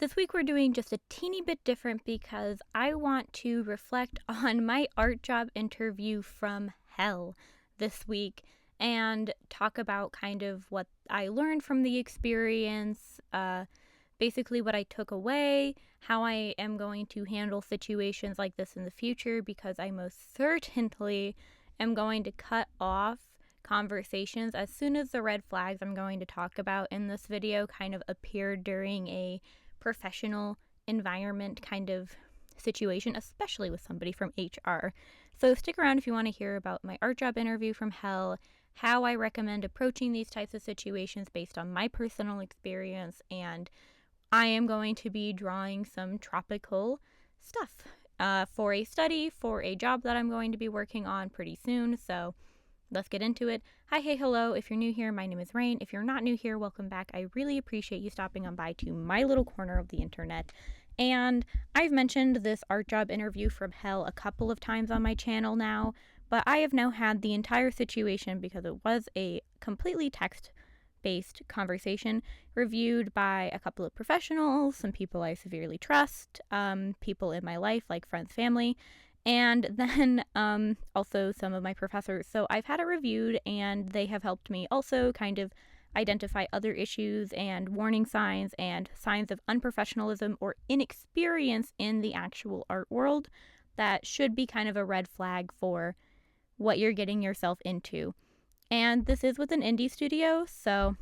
This week we're doing just a teeny bit different because I want to reflect on my art job interview from hell this week and talk about kind of what I learned from the experience, basically what I took away, how I am going to handle situations like this in the future, because I most certainly am going to cut off conversations as soon as the red flags I'm going to talk about in this video kind of appear during a professional environment kind of situation, especially with somebody from HR. So stick around if you want to hear about my art job interview from hell, how I recommend approaching these types of situations based on my personal experience, and I am going to be drawing some tropical stuff for a study for a job that I'm going to be working on pretty soon. So let's get into it. Hi, hey, hello. If you're new here, my name is Rain. If you're not new here, welcome back. I really appreciate you stopping on by to my little corner of the internet. And I've mentioned this art job interview from hell a couple of times on my channel now, but I have now had the entire situation, because it was a completely text-based conversation, reviewed by a couple of professionals, some people I severely trust, people in my life like friends, family, and then also some of my professors. So I've had it reviewed, and they have helped me also kind of identify other issues and warning signs and signs of unprofessionalism or inexperience in the actual art world that should be kind of a red flag for what you're getting yourself into. And this is with an indie studio, so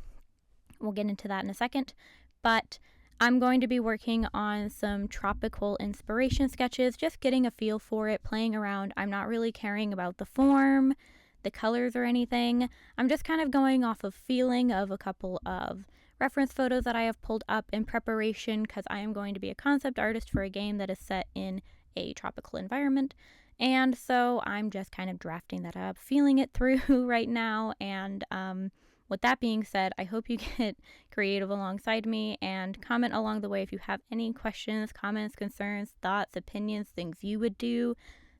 we'll get into that in a second. But I'm going to be working on some tropical inspiration sketches, just getting a feel for it, playing around. I'm not really caring about the form, the colors, or anything. I'm just kind of going off of feeling of a couple of reference photos that I have pulled up in preparation, because I am going to be a concept artist for a game that is set in a tropical environment. And so I'm just kind of drafting that up, feeling it through right now, and with that being said, I hope you get creative alongside me and comment along the way if you have any questions, comments, concerns, thoughts, opinions, things you would do,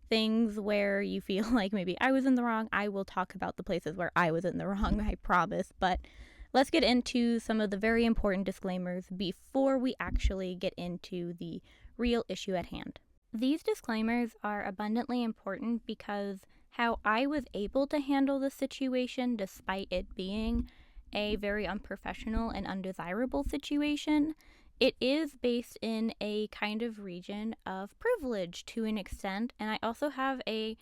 things where you feel like maybe I was in the wrong. I will talk about the places where I was in the wrong, I promise. But let's get into some of the very important disclaimers before we actually get into the real issue at hand. These disclaimers are abundantly important because how I was able to handle the situation, despite it being a very unprofessional and undesirable situation, it is based in a kind of region of privilege to an extent. And I also have a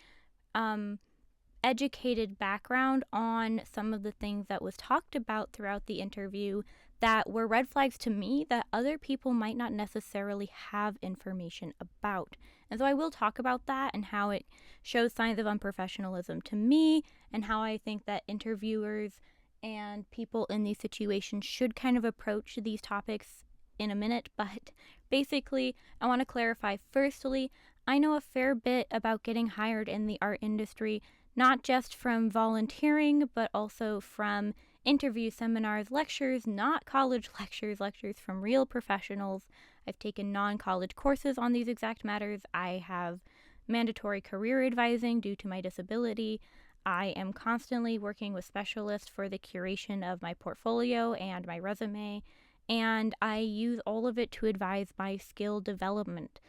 educated background on some of the things that was talked about throughout the interview that were red flags to me that other people might not necessarily have information about. And so I will talk about that and how it shows signs of unprofessionalism to me, and how I think that interviewers and people in these situations should kind of approach these topics in a minute. But basically, I want to clarify, firstly, I know a fair bit about getting hired in the art industry, not just from volunteering, but also from interview seminars, lectures, not college lectures from real professionals. I've taken non-college courses on these exact matters. I have mandatory career advising due to my disability. I am constantly working with specialists for the curation of my portfolio and my resume, and I use all of it to advise my skill development.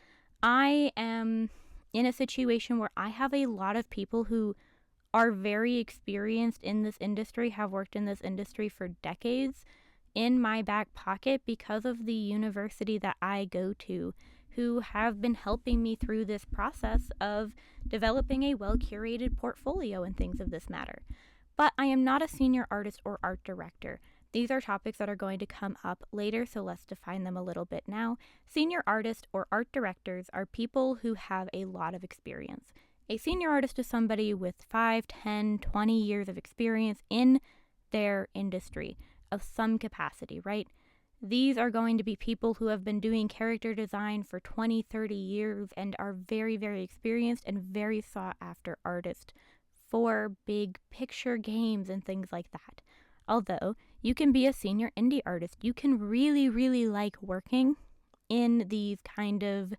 I am in a situation where I have a lot of people who are very experienced in this industry, have worked in this industry for decades, in my back pocket because of the university that I go to, who have been helping me through this process of developing a well-curated portfolio and things of this matter. But I am not a senior artist or art director. These are topics that are going to come up later, so let's define them a little bit now. Senior artists or art directors are people who have a lot of experience. A senior artist is somebody with 5, 10, 20 years of experience in their industry of some capacity, right? These are going to be people who have been doing character design for 20, 30 years and are very, very experienced and very sought after artists for big picture games and things like that. Although you can be a senior indie artist, you can really, really like working in these kind of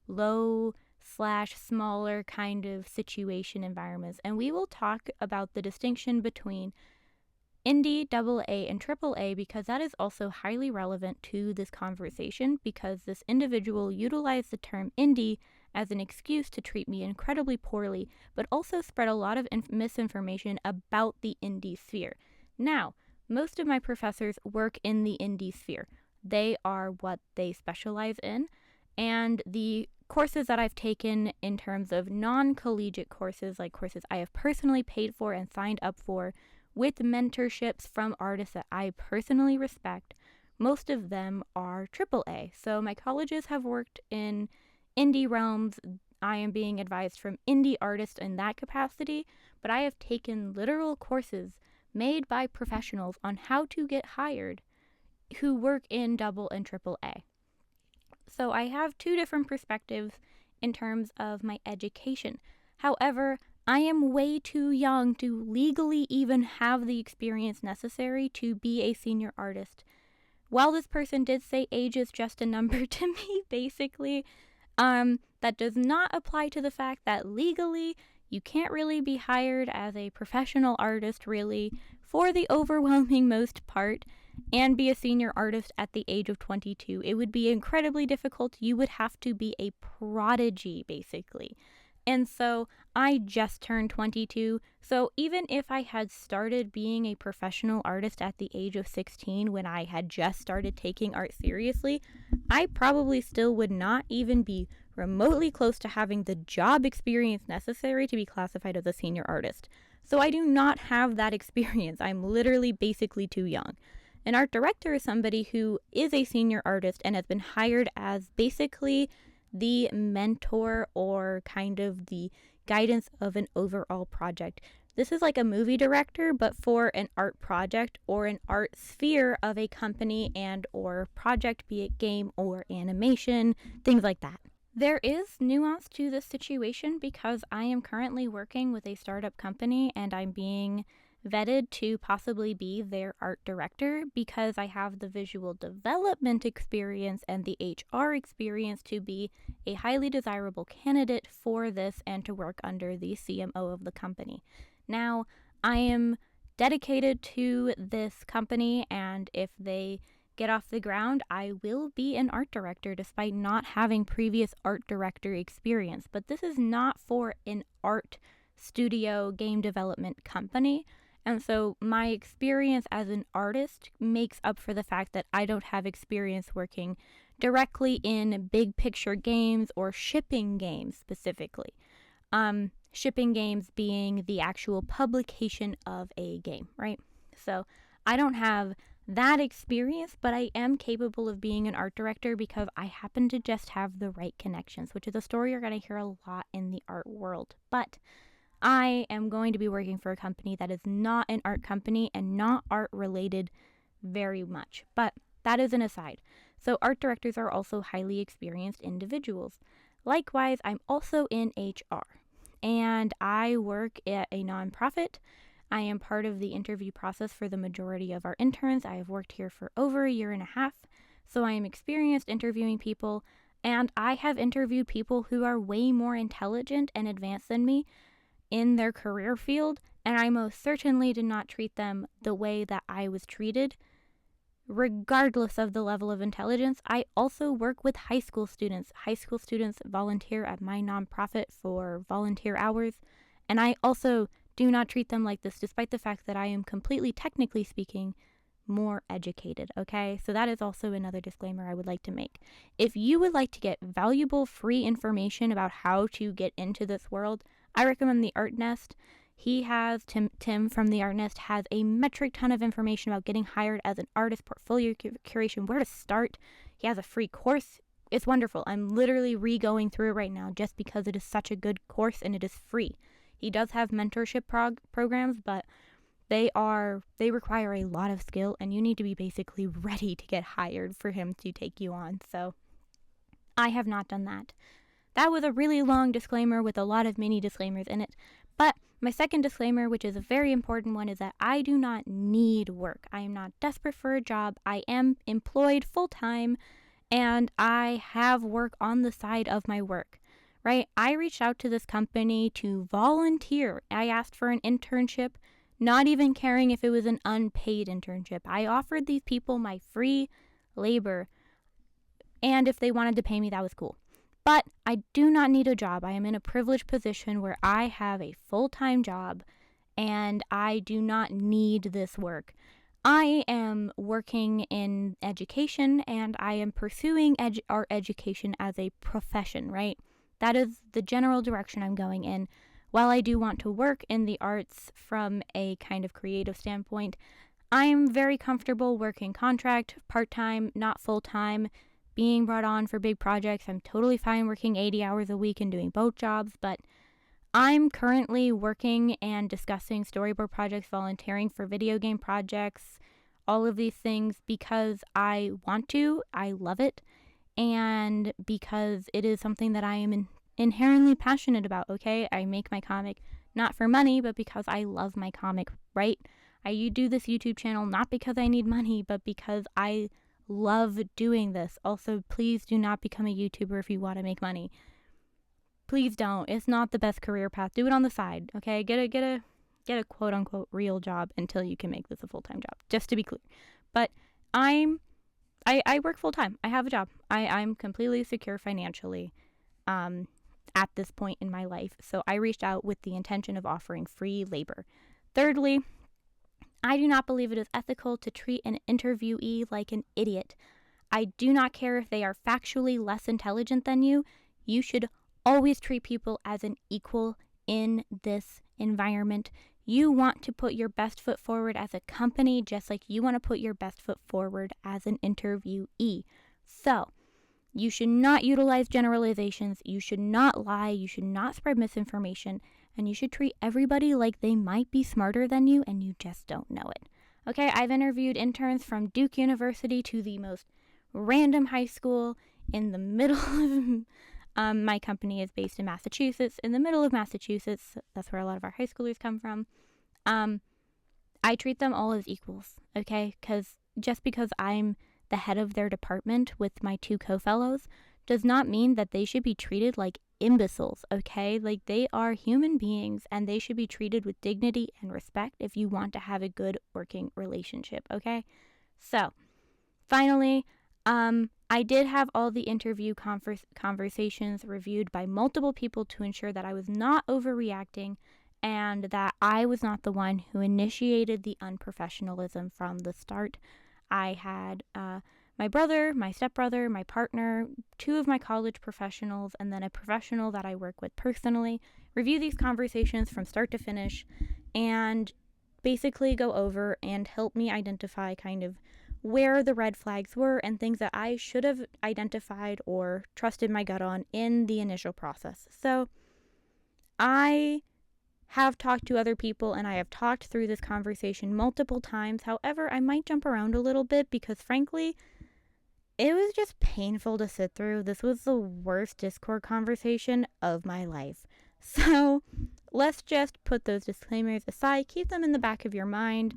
low/smaller kind of situation environments. And we will talk about the distinction between indie, AA, and AAA because that is also highly relevant to this conversation because this individual utilized the term indie as an excuse to treat me incredibly poorly, but also spread a lot of misinformation about the indie sphere. Now, most of my professors work in the indie sphere. They are what they specialize in, and the courses that I've taken in terms of non-collegiate courses, like courses I have personally paid for and signed up for, with mentorships from artists that I personally respect, most of them are AAA. So my colleges have worked in indie realms. I am being advised from indie artists in that capacity, but I have taken literal courses made by professionals on how to get hired who work in AA and AAA. So I have two different perspectives in terms of my education. However, I am way too young to legally even have the experience necessary to be a senior artist. While this person did say age is just a number to me, basically, that does not apply to the fact that legally you can't really be hired as a professional artist, really, for the overwhelming most part, and be a senior artist at the age of 22. It would be incredibly difficult. You would have to be a prodigy, basically. And so I just turned 22. So even if I had started being a professional artist at the age of 16 when I had just started taking art seriously, I probably still would not even be remotely close to having the job experience necessary to be classified as a senior artist. So I do not have that experience. I'm literally basically too young. An art director is somebody who is a senior artist and has been hired as basically the mentor or kind of the guidance of an overall project. This is like a movie director, but for an art project or an art sphere of a company and or project, be it game or animation, things like that. There is nuance to this situation because I am currently working with a startup company and I'm being vetted to possibly be their art director because I have the visual development experience and the HR experience to be a highly desirable candidate for this and to work under the CMO of the company. Now, I am dedicated to this company, and if they get off the ground, I will be an art director despite not having previous art director experience. But this is not for an art studio game development company. And so my experience as an artist makes up for the fact that I don't have experience working directly in big picture games or shipping games specifically. Shipping games being the actual publication of a game, right? So I don't have that experience, but I am capable of being an art director because I happen to just have the right connections, which is a story you're going to hear a lot in the art world. But I am going to be working for a company that is not an art company and not art related very much. But that is an aside. So art directors are also highly experienced individuals. Likewise, I'm also in HR and I work at a nonprofit. I am part of the interview process for the majority of our interns. I have worked here for over a year and a half, so I am experienced interviewing people, and I have interviewed people who are way more intelligent and advanced than me in their career field, and I most certainly did not treat them the way that I was treated, regardless of the level of intelligence. I also work with high school students. High school students volunteer at my nonprofit for volunteer hours, and I also do not treat them like this, despite the fact that I am completely, technically speaking, more educated, okay? So that is also another disclaimer I would like to make. If you would like to get valuable, free information about how to get into this world, I recommend the Art Nest. He has, Tim from the Art Nest, has a metric ton of information about getting hired as an artist, portfolio curation, where to start. He has a free course. It's wonderful. I'm literally re-going through it right now just because it is such a good course and it is free. He does have mentorship programs, but they require a lot of skill, and you need to be basically ready to get hired for him to take you on. So I have not done that. That was a really long disclaimer with a lot of mini disclaimers in it. But my second disclaimer, which is a very important one, is that I do not need work. I am not desperate for a job. I am employed full-time, and I have work on the side of my work. Right? I reached out to this company to volunteer. I asked for an internship not even caring if it was an unpaid internship. I offered these people my free labor, and if they wanted to pay me, that was cool. But I do not need a job. I am in a privileged position where I have a full-time job, and I do not need this work. I am working in education, and I am pursuing art education as a profession, right? That is the general direction I'm going in. While I do want to work in the arts from a kind of creative standpoint, I'm very comfortable working contract, part-time, not full-time, being brought on for big projects. I'm totally fine working 80 hours a week and doing both jobs, but I'm currently working and discussing storyboard projects, volunteering for video game projects, all of these things because I want to, I love it, and because it is something that I am inherently passionate about, okay? I make my comic not for money, but because I love my comic, right? I do this YouTube channel not because I need money, but because I love doing this. Also, please do not become a YouTuber if you want to make money. Please don't. It's not the best career path. Do it on the side, okay? Get a quote unquote real job until you can make this a full-time job, just to be clear. But I work full-time. I have a job. I'm completely secure financially at this point in my life. So I reached out with the intention of offering free labor. Thirdly, I do not believe it is ethical to treat an interviewee like an idiot. I do not care if they are factually less intelligent than you. You should always treat people as an equal in this environment. You want to put your best foot forward as a company, just like you want to put your best foot forward as an interviewee. So, you should not utilize generalizations. You should not lie. You should not spread misinformation. And you should treat everybody like they might be smarter than you and you just don't know it. Okay, I've interviewed interns from Duke University to the most random high school in the middle of my company is based in Massachusetts, in the middle of Massachusetts. That's where a lot of our high schoolers come from. I treat them all as equals, okay? Just because I'm the head of their department with my two co-fellows does not mean that they should be treated like imbeciles, okay? Like, they are human beings and they should be treated with dignity and respect if you want to have a good working relationship, okay? So, finally, I did have all the interview conversations reviewed by multiple people to ensure that I was not overreacting and that I was not the one who initiated the unprofessionalism from the start. I had my brother, my stepbrother, my partner, two of my college professionals, and then a professional that I work with personally review these conversations from start to finish and basically go over and help me identify kind of where the red flags were and things that I should have identified or trusted my gut on in the initial process. So I have talked to other people and I have talked through this conversation multiple times. However, I might jump around a little bit because frankly, it was just painful to sit through. This was the worst Discord conversation of my life. So let's just put those disclaimers aside, keep them in the back of your mind.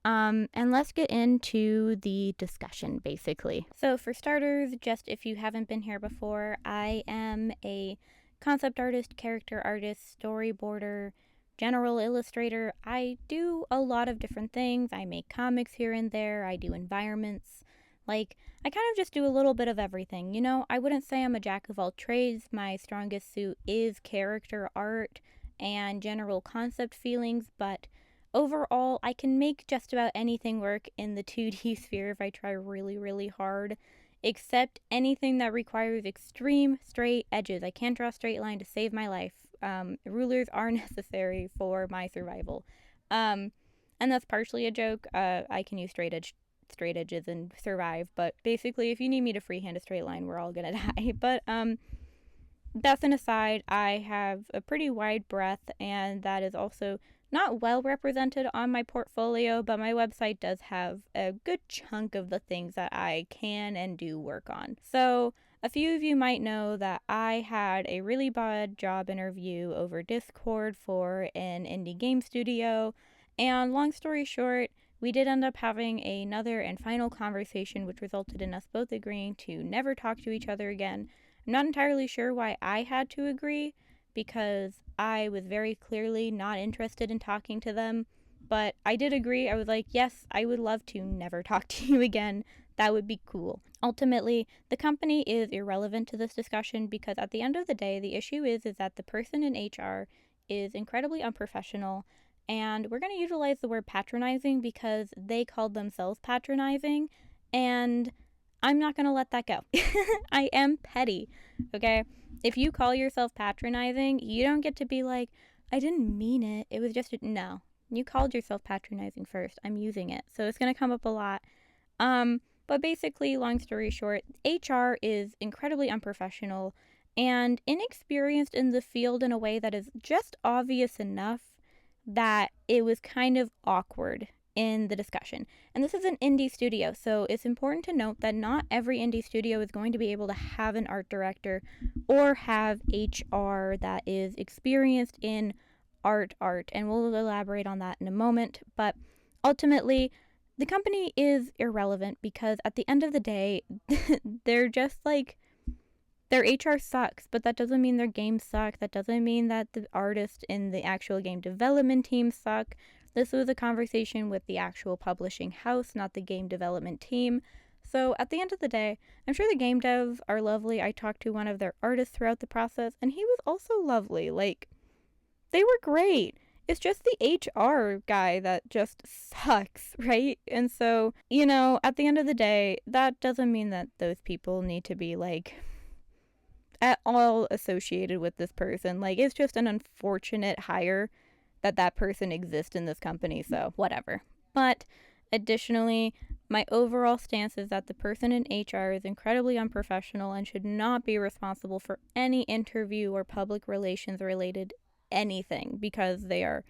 And let's get into the discussion, basically. So for starters, just if you haven't been here before, I am a concept artist, character artist, storyboarder, general illustrator. I do a lot of different things. I make comics here and there. I do environments. I kind of just do a little bit of everything. You know, I wouldn't say I'm a jack of all trades. My strongest suit is character art and general concept feelings, but overall, I can make just about anything work in the 2D sphere if I try really, really hard, except anything that requires extreme straight edges. I can't draw a straight line to save my life. Rulers are necessary for my survival. And that's partially a joke. I can use straight edges and survive, but basically, if you need me to freehand a straight line, we're all gonna die. But that's an aside. I have a pretty wide breadth, and that is also not well represented on my portfolio, but my website does have a good chunk of the things that I can and do work on. So a few of you might know that I had a really bad job interview over Discord for an indie game studio, and long story short, we did end up having another and final conversation, which resulted in us both agreeing to never talk to each other again. I'm not entirely sure why I had to agree, because I was very clearly not interested in talking to them. but I did agree. I was like, yes, I would love to never talk to you again. That would be cool. Ultimately, the company is irrelevant to this discussion because at the end of the day, the issue is that the person in HR is incredibly unprofessional, and we're going to utilize the word patronizing because they called themselves patronizing, and I'm not going to let that go. I am petty, okay? If you call yourself patronizing, you don't get to be like, I didn't mean it. It was just no. You called yourself patronizing first. I'm using it. So it's going to come up a lot. But basically, long story short, HR is incredibly unprofessional and inexperienced in the field in a way that is just obvious enough that it was kind of awkward in the discussion. And this is an indie studio, so it's important to note that not every indie studio is going to be able to have an art director or have HR that is experienced in art, and we'll elaborate on that in a moment. But ultimately, the company is irrelevant because at the end of the day, they're just like, their HR sucks, but that doesn't mean their games suck. That doesn't mean that the artists in the actual game development team suck. This was a conversation with the actual publishing house, not the game development team. So at the end of the day, I'm sure the game devs are lovely. I talked to one of their artists throughout the process, and he was also lovely. Like, they were great. It's just the HR guy that just sucks, right? And so, at the end of the day, that doesn't mean that those people need to be like at all associated with this person. Like, it's just an unfortunate hire that person exists in this company, so whatever. But additionally, my overall stance is that the person in HR is incredibly unprofessional and should not be responsible for any interview or public relations related anything because they are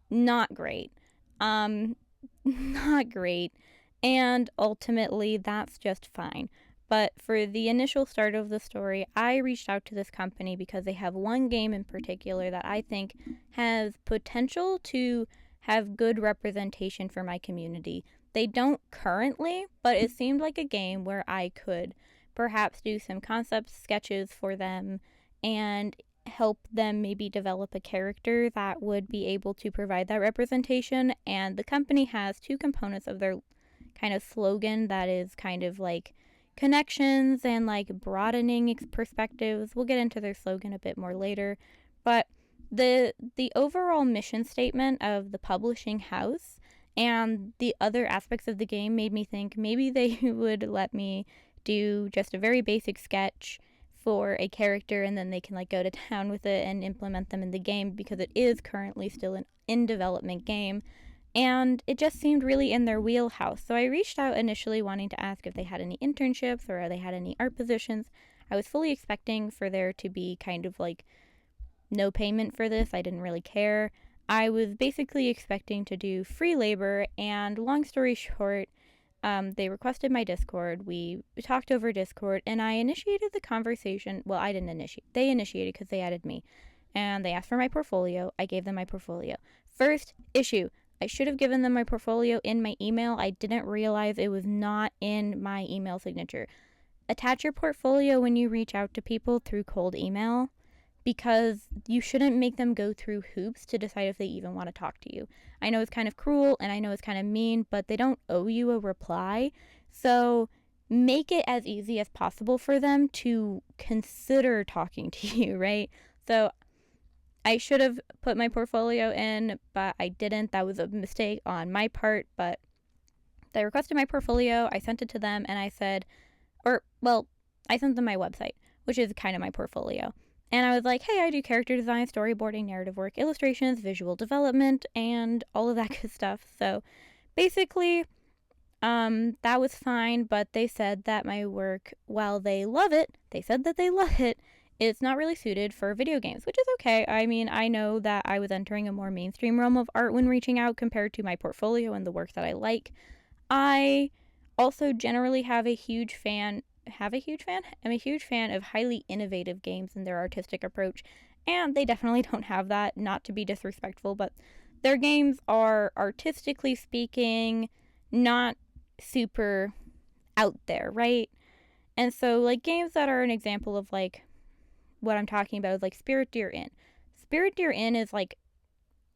not great. Not great. And ultimately, that's just fine. But for the initial start of the story, I reached out to this company because they have one game in particular that I think has potential to have good representation for my community. They don't currently, but it seemed like a game where I could perhaps do some concept sketches for them and help them maybe develop a character that would be able to provide that representation. And the company has two components of their kind of slogan that is kind of like connections and like broadening perspectives. We'll get into their slogan a bit more later, but the overall mission statement of the publishing house and the other aspects of the game made me think maybe they would let me do just a very basic sketch for a character and then they can like go to town with it and implement them in the game because it is currently still an in development game. And it just seemed really in their wheelhouse. So I reached out initially wanting to ask if they had any internships or they had any art positions. I was fully expecting for there to be kind of like no payment for this. I didn't really care. I was basically expecting to do free labor, and long story short, they requested my Discord. We talked over Discord, and I initiated the conversation. Well, I didn't initiate. They initiated because they added me. And they asked for my portfolio. I gave them my portfolio. First issue. I should have given them my portfolio in my email. I didn't realize it was not in my email signature. Attach your portfolio when you reach out to people through cold email because you shouldn't make them go through hoops to decide if they even want to talk to you. I know it's kind of cruel and I know it's kind of mean, but they don't owe you a reply. So make it as easy as possible for them to consider talking to you, right? So I should have put my portfolio in, but I didn't. That was a mistake on my part, but they requested my portfolio. I sent it to them and I said, I sent them my website, which is kind of my portfolio. And I was like, hey, I do character design, storyboarding, narrative work, illustrations, visual development, and all of that good stuff. So basically, that was fine, but they said that my work, while they love it, it's not really suited for video games, which is okay. I mean, I know that I was entering a more mainstream realm of art when reaching out compared to my portfolio and the work that I like. I also generally am a huge fan of highly innovative games and their artistic approach, and they definitely don't have that, not to be disrespectful, but their games are, artistically speaking, not super out there, right? And so, like, games that are an example of, like, what I'm talking about is, like, Spirit Deer Inn. Spirit Deer Inn is, like,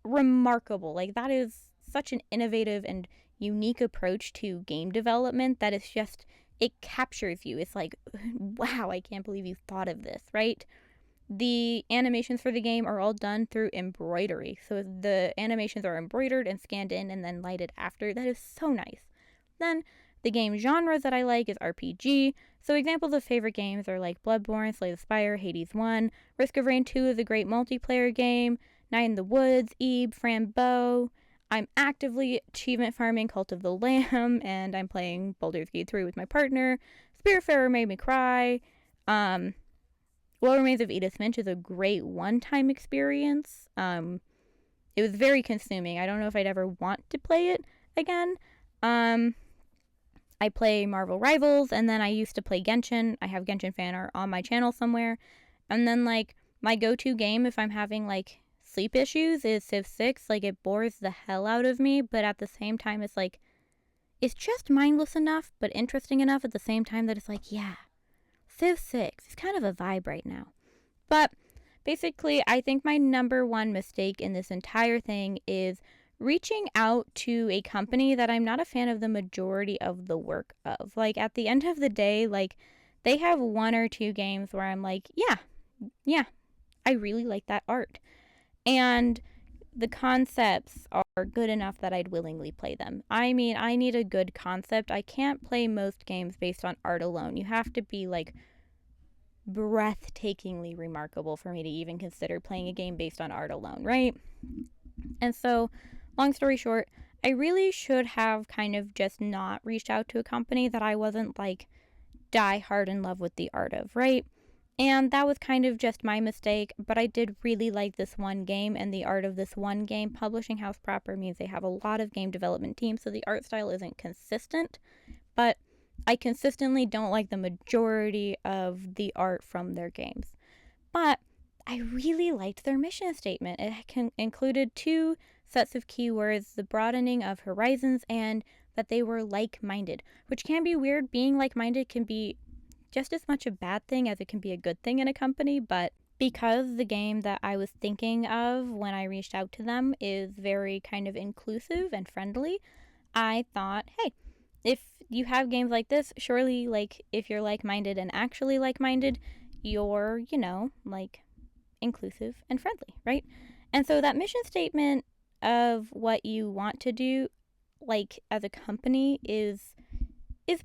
remarkable. Like, that is such an innovative and unique approach to game development that it's just, it captures you. It's like, wow, I can't believe you thought of this, right? The animations for the game are all done through embroidery. So the animations are embroidered and scanned in and then lighted after. That is so nice. Then the game genres that I like is RPG. So examples of favorite games are like Bloodborne, Slay the Spire, Hades 1, Risk of Rain 2 is a great multiplayer game, Night in the Woods, Ebe, Frambeau. I'm actively achievement farming Cult of the Lamb, and I'm playing Baldur's Gate 3 with my partner. Spiritfarer made me cry. What Remains of Edith Finch is a great one-time experience. It was very consuming. I don't know if I'd ever want to play it again. I play Marvel Rivals, and then I used to play Genshin. I have Genshin fan art on my channel somewhere. And then, like, my go-to game if I'm having, like, sleep issues is Civ 6. Like, it bores the hell out of me, but at the same time, it's like, it's just mindless enough, but interesting enough at the same time that it's like, yeah, Civ 6 is kind of a vibe right now. But basically, I think my number one mistake in this entire thing is reaching out to a company that I'm not a fan of the majority of the work of. Like, at the end of the day, like, they have one or two games where I'm like, yeah, I really like that art. And the concepts are good enough that I'd willingly play them. I mean, I need a good concept. I can't play most games based on art alone. You have to be, like, breathtakingly remarkable for me to even consider playing a game based on art alone, right? And so, long story short, I really should have kind of just not reached out to a company that I wasn't, like, die hard in love with the art of, right? And that was kind of just my mistake, but I did really like this one game and the art of this one game. Publishing house proper means they have a lot of game development teams, so the art style isn't consistent, but I consistently don't like the majority of the art from their games. But I really liked their mission statement. It included two sets of keywords, the broadening of horizons and that they were like-minded, which can be weird. Being like-minded can be just as much a bad thing as it can be a good thing in a company, but because the game that I was thinking of when I reached out to them is very kind of inclusive and friendly, I thought, hey, if you have games like this, surely, like, if you're like-minded and actually like-minded, you're, you know, like, inclusive and friendly, right? And so that mission statement of what you want to do, like, as a company is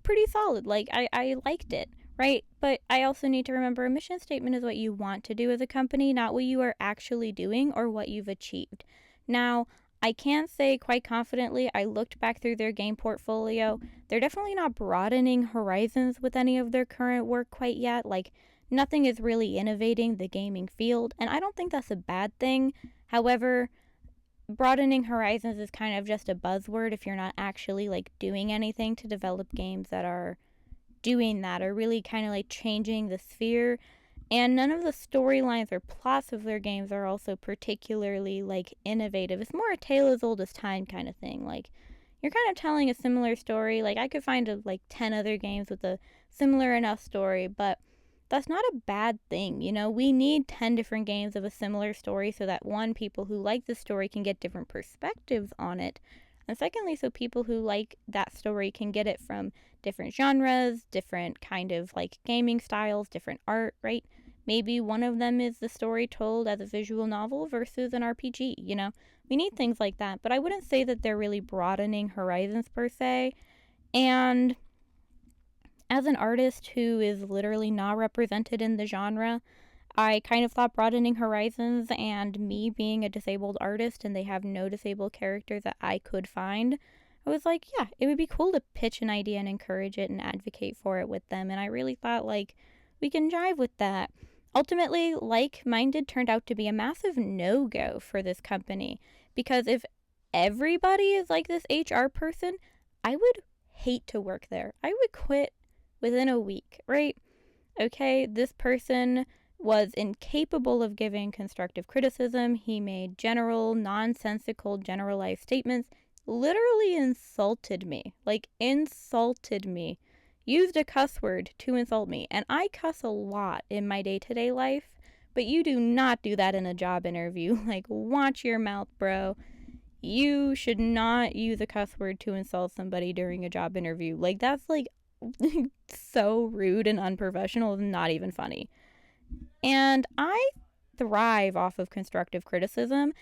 pretty solid. Like, I liked it, right? But I also need to remember a mission statement is what you want to do as a company, not what you are actually doing or what you've achieved. Now, I can't say quite confidently, I looked back through their game portfolio. They're definitely not broadening horizons with any of their current work quite yet. Like, nothing is really innovating the gaming field, and I don't think that's a bad thing. However, broadening horizons is kind of just a buzzword if you're not actually, like, doing anything to develop games that are doing that or really kind of, like, changing the sphere. And none of the storylines or plots of their games are also particularly, like, innovative. It's more a tale as old as time kind of thing. Like, you're kind of telling a similar story. Like, I could find, like, 10 other games with a similar enough story, but that's not a bad thing, you know? We need 10 different games of a similar story so that, one, people who like the story can get different perspectives on it, and secondly, so people who like that story can get it from different genres, different kind of, like, gaming styles, different art, right? Maybe one of them is the story told as a visual novel versus an RPG, you know? We need things like that, but I wouldn't say that they're really broadening horizons per se. And as an artist who is literally not represented in the genre, I kind of thought broadening horizons and me being a disabled artist and they have no disabled characters that I could find, I was like, yeah, it would be cool to pitch an idea and encourage it and advocate for it with them. And I really thought, like, we can jive with that. Ultimately, like-minded turned out to be a massive no-go for this company, because if everybody is like this HR person, I would hate to work there. I would quit within a week, right? Okay, this person was incapable of giving constructive criticism. He made general, nonsensical, generalized statements, literally insulted me. Like, insulted me. Used a cuss word to insult me. And I cuss a lot in my day-to-day life, but you do not do that in a job interview. Like, watch your mouth, bro. you should not use a cuss word to insult somebody during a job interview. Like, that's like so rude and unprofessional, and not even funny. And I thrive off of constructive criticism,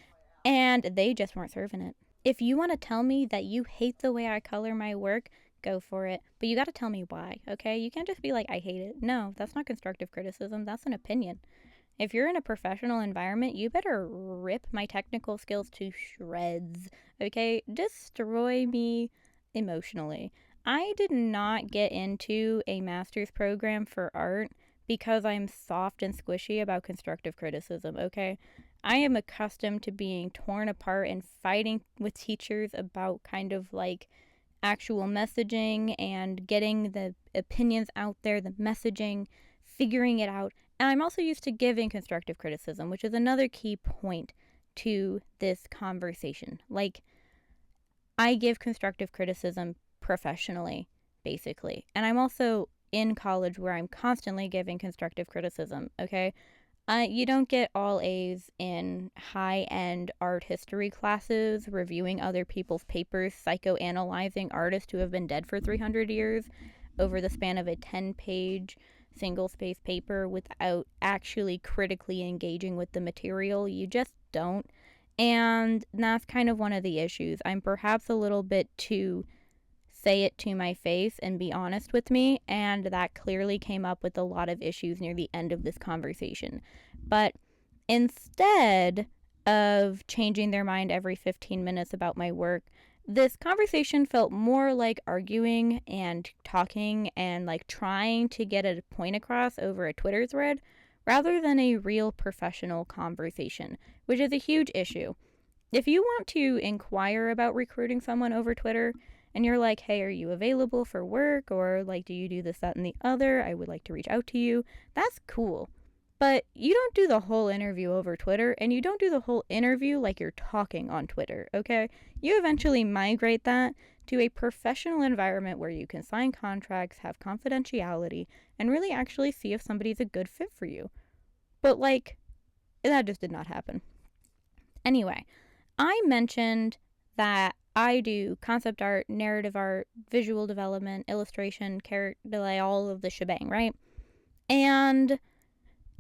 and they just weren't serving it. If you want to tell me that you hate the way I color my work, go for it. But you got to tell me why, okay? You can't just be like, I hate it. No, that's not constructive criticism. That's an opinion. If you're in a professional environment, you better rip my technical skills to shreds, okay? Destroy me emotionally. I did not get into a master's program for art because I'm soft and squishy about constructive criticism, okay? I am accustomed to being torn apart and fighting with teachers about kind of like actual messaging and getting the opinions out there, the messaging, figuring it out. And I'm also used to giving constructive criticism, which is another key point to this conversation. Like, I give constructive criticism professionally, basically. And I'm also in college where I'm constantly giving constructive criticism, okay? You don't get all A's in high-end art history classes, reviewing other people's papers, psychoanalyzing artists who have been dead for 300 years over the span of a 10-page single-space paper without actually critically engaging with the material. You just don't. And that's kind of one of the issues. I'm perhaps a little bit too say it to my face and be honest with me, and that clearly came up with a lot of issues near the end of this conversation. But instead of changing their mind every 15 minutes about my work, this conversation felt more like arguing and talking and like trying to get a point across over a Twitter thread rather than a real professional conversation, which is a huge issue. If you want to inquire about recruiting someone over Twitter, and you're like, hey, are you available for work? Or like, do you do this, that, and the other? I would like to reach out to you. That's cool. But you don't do the whole interview over Twitter, and you don't do the whole interview like you're talking on Twitter, okay? You eventually migrate that to a professional environment where you can sign contracts, have confidentiality, and really actually see if somebody's a good fit for you. But like, that just did not happen. Anyway, I mentioned that I do concept art, narrative art, visual development, illustration, character, like all of the shebang, right? And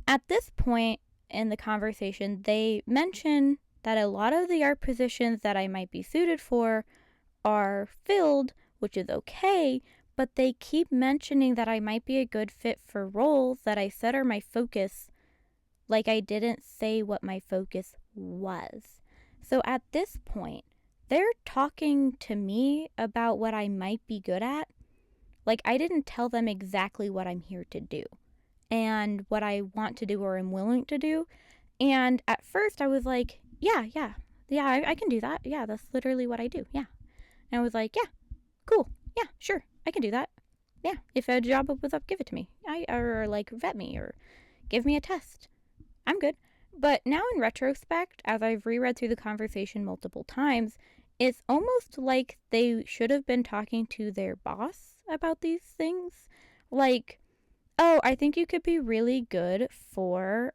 at this point in the conversation, they mention that a lot of the art positions that I might be suited for are filled, which is okay, but they keep mentioning that I might be a good fit for roles that I said are my focus, like I didn't say what my focus was. So at this point, they're talking to me about what I might be good at. Like, I didn't tell them exactly what I'm here to do and what I want to do or am willing to do. And at first I was like, yeah, I can do that. Yeah, that's literally what I do. Yeah. And I was like, yeah, cool. Yeah, sure. I can do that. Yeah. If a job opens up, give it to me. Or like vet me or give me a test. I'm good. But now in retrospect, as I've reread through the conversation multiple times, it's almost like they should have been talking to their boss about these things. Like, oh, I think you could be really good for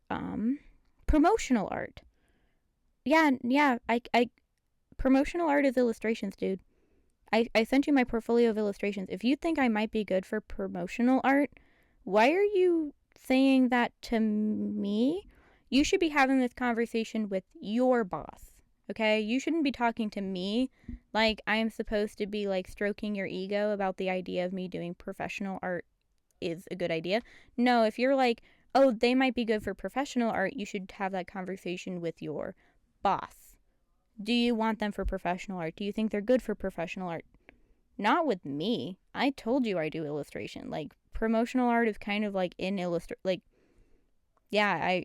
promotional art. Yeah, I promotional art is illustrations, dude. I sent you my portfolio of illustrations. If you think I might be good for promotional art, why are you saying that to me? You should be having this conversation with your boss, okay? You shouldn't be talking to me like I'm supposed to be like stroking your ego about the idea of me doing professional art is a good idea. No, if you're like, oh, they might be good for professional art, you should have that conversation with your boss. Do you want them for professional art? Do you think they're good for professional art? Not with me. I told you I do illustration. Like, promotional art is kind of like like, yeah,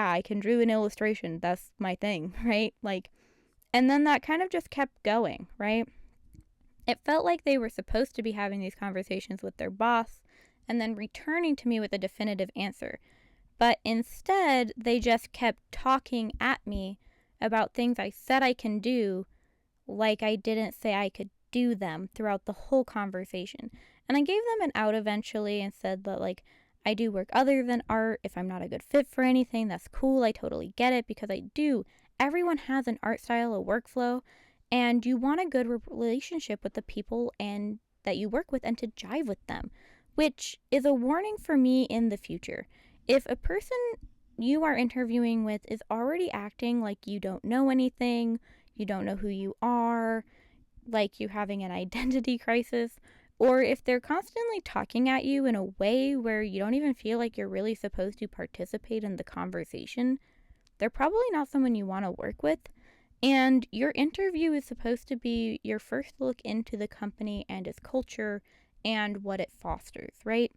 I can draw an illustration. That's my thing, right? Like, and then that kind of just kept going, right? It felt like they were supposed to be having these conversations with their boss and then returning to me with a definitive answer. But instead, they just kept talking at me about things I said I can do, like I didn't say I could do them throughout the whole conversation. And I gave them an out eventually and said that, like, I do work other than art. If I'm not a good fit for anything, that's cool. I totally get it because I do everyone has an art style, a workflow, and you want a good relationship with the people and that you work with and to jive with them, which is a warning for me in the future. If a person you are interviewing with is already acting like you don't know anything, you don't know who you are, like you're having an identity crisis, or if they're constantly talking at you in a way where you don't even feel like you're really supposed to participate in the conversation, they're probably not someone you want to work with. And your interview is supposed to be your first look into the company and its culture and what it fosters, right?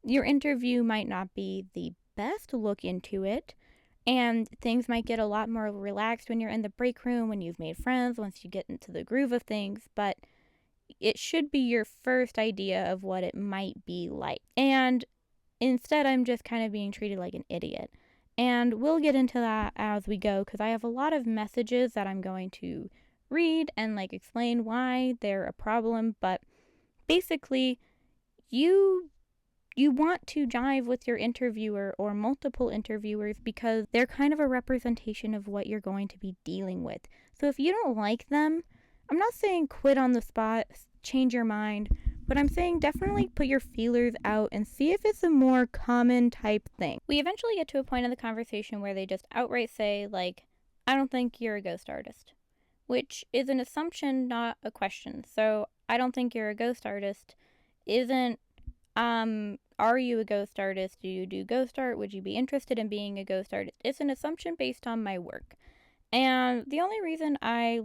Your interview might not be the best look into it, and things might get a lot more relaxed when you're in the break room, when you've made friends, once you get into the groove of things, but it should be your first idea of what it might be like. And instead, I'm just kind of being treated like an idiot. And we'll get into that as we go, because I have a lot of messages that I'm going to read and like explain why they're a problem. But basically, you want to jive with your interviewer or multiple interviewers because they're kind of a representation of what you're going to be dealing with. So if you don't like them, I'm not saying quit on the spot, change your mind, but I'm saying definitely put your feelers out and see if it's a more common type thing. We eventually get to a point in the conversation where they just outright say, like, I don't think you're a ghost artist, which is an assumption, not a question. So I don't think you're a ghost artist isn't, are you a ghost artist? Do you do ghost art? Would you be interested in being a ghost artist? It's an assumption based on my work. And the only reason I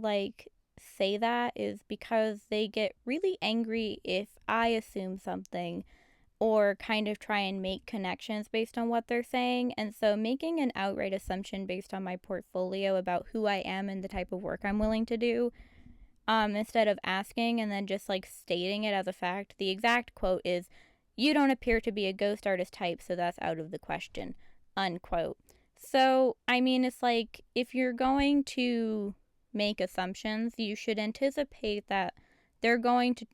say that is because they get really angry if I assume something or kind of try and make connections based on what they're saying. And so making an outright assumption based on my portfolio about who I am and the type of work I'm willing to do, instead of asking and then just stating it as a fact, the exact quote is, "You don't appear to be a ghost artist type, so that's out of the question," unquote. So, I mean, it's if you're going to make assumptions, you should anticipate that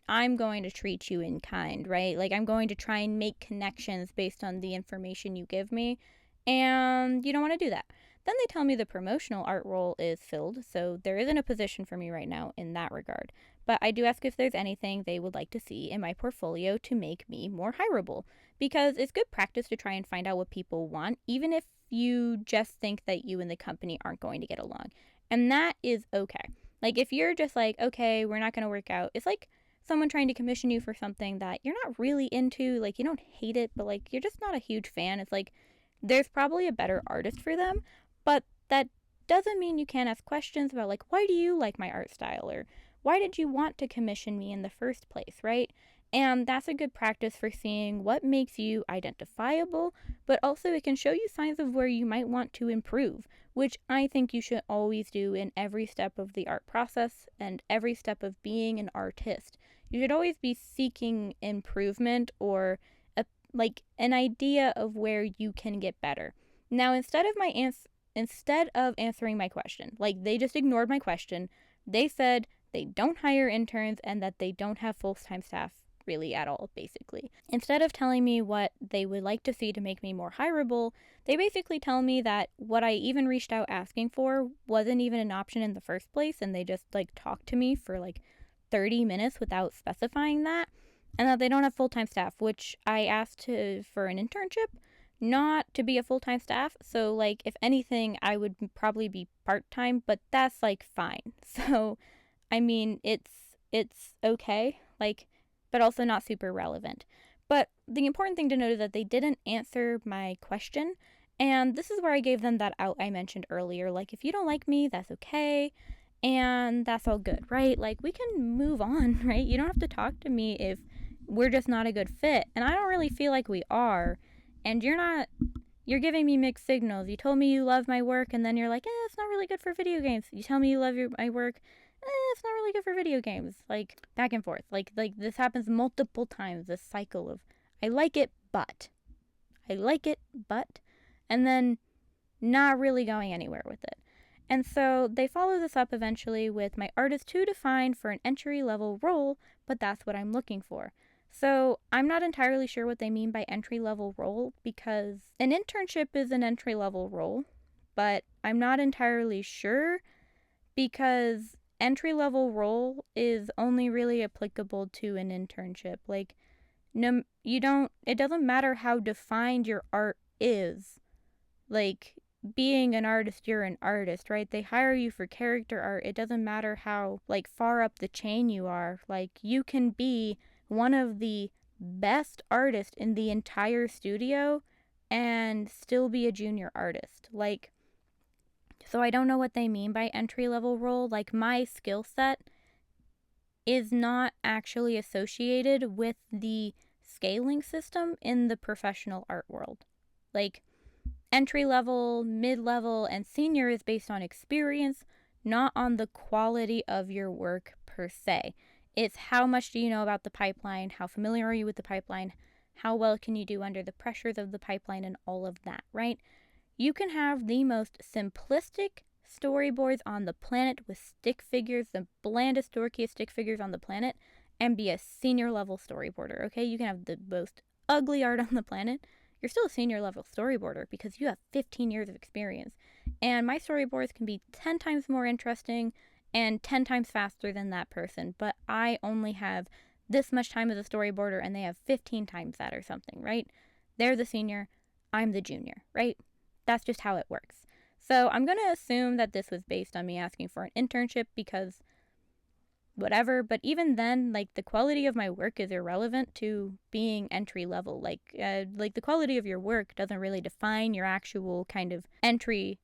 I'm going to treat you in kind, right? I'm going to try and make connections based on the information you give me, and you don't want to do that. Then they tell me the promotional art role is filled, so there isn't a position for me right now in that regard. But I do ask if there's anything they would like to see in my portfolio to make me more hireable, because it's good practice to try and find out what people want, even if you just think that you and the company aren't going to get along. And that is okay. If you're just okay, we're not going to work out, it's like someone trying to commission you for something that you're not really into, you don't hate it, but you're just not a huge fan. It's there's probably a better artist for them, but that doesn't mean you can't ask questions about why do you like my art style, or why did you want to commission me in the first place, right? And that's a good practice for seeing what makes you identifiable, but also it can show you signs of where you might want to improve, which I think you should always do in every step of the art process and every step of being an artist. You should always be seeking improvement or an idea of where you can get better. Now, instead of answering my question, they just ignored my question, they said they don't hire interns and that they don't have full-time staff really at all, basically. Instead of telling me what they would like to see to make me more hireable, they basically tell me that what I even reached out asking for wasn't even an option in the first place, and they just talked to me for 30 minutes without specifying that, and that they don't have full-time staff, which I asked for an internship, not to be a full-time staff. So if anything, I would probably be part-time, but that's fine. So I mean, it's okay, but also not super relevant. But the important thing to note is that they didn't answer my question, and this is where I gave them that out I mentioned earlier. If you don't like me, that's okay, and that's all good, right? We can move on, right? You don't have to talk to me if we're just not a good fit, and I don't really feel like we are, and you're giving me mixed signals. You told me you love my work, and then you're it's not really good for video games. You tell me you love my work, it's not really good for video games. Back and forth. This happens multiple times, this cycle of I like it, but, and then not really going anywhere with it. And so they follow this up eventually with my art is too defined for an entry-level role, but that's what I'm looking for. So I'm not entirely sure what they mean by entry-level role, because an internship is an entry-level role, but I'm not entirely sure because entry-level role is only really applicable to an internship. Like, no, it doesn't matter how defined your art is. Like, being an artist, you're an artist, right? They hire you for character art. It doesn't matter how, like, far up the chain you are. Like, you can be one of the best artists in the entire studio and still be a junior artist. Like, so I don't know what they mean by entry-level role. Like, my skill set is not actually associated with the scaling system in the professional art world. Like, entry-level, mid-level, and senior is based on experience, not on the quality of your work per se. It's how much do you know about the pipeline, how familiar are you with the pipeline, how well can you do under the pressures of the pipeline, and all of that, right? You can have the most simplistic storyboards on the planet with stick figures, the blandest, dorkiest stick figures on the planet, and be a senior level storyboarder, okay? You can have the most ugly art on the planet. You're still a senior level storyboarder because you have 15 years of experience. And my storyboards can be 10 times more interesting and 10 times faster than that person, but I only have this much time as a storyboarder and they have 15 times that or something, right? They're the senior, I'm the junior, right? That's just how it works. So I'm going to assume that this was based on me asking for an internship because whatever, but even then, like, the quality of my work is irrelevant to being entry level. Like the quality of your work doesn't really define your actual kind of entry,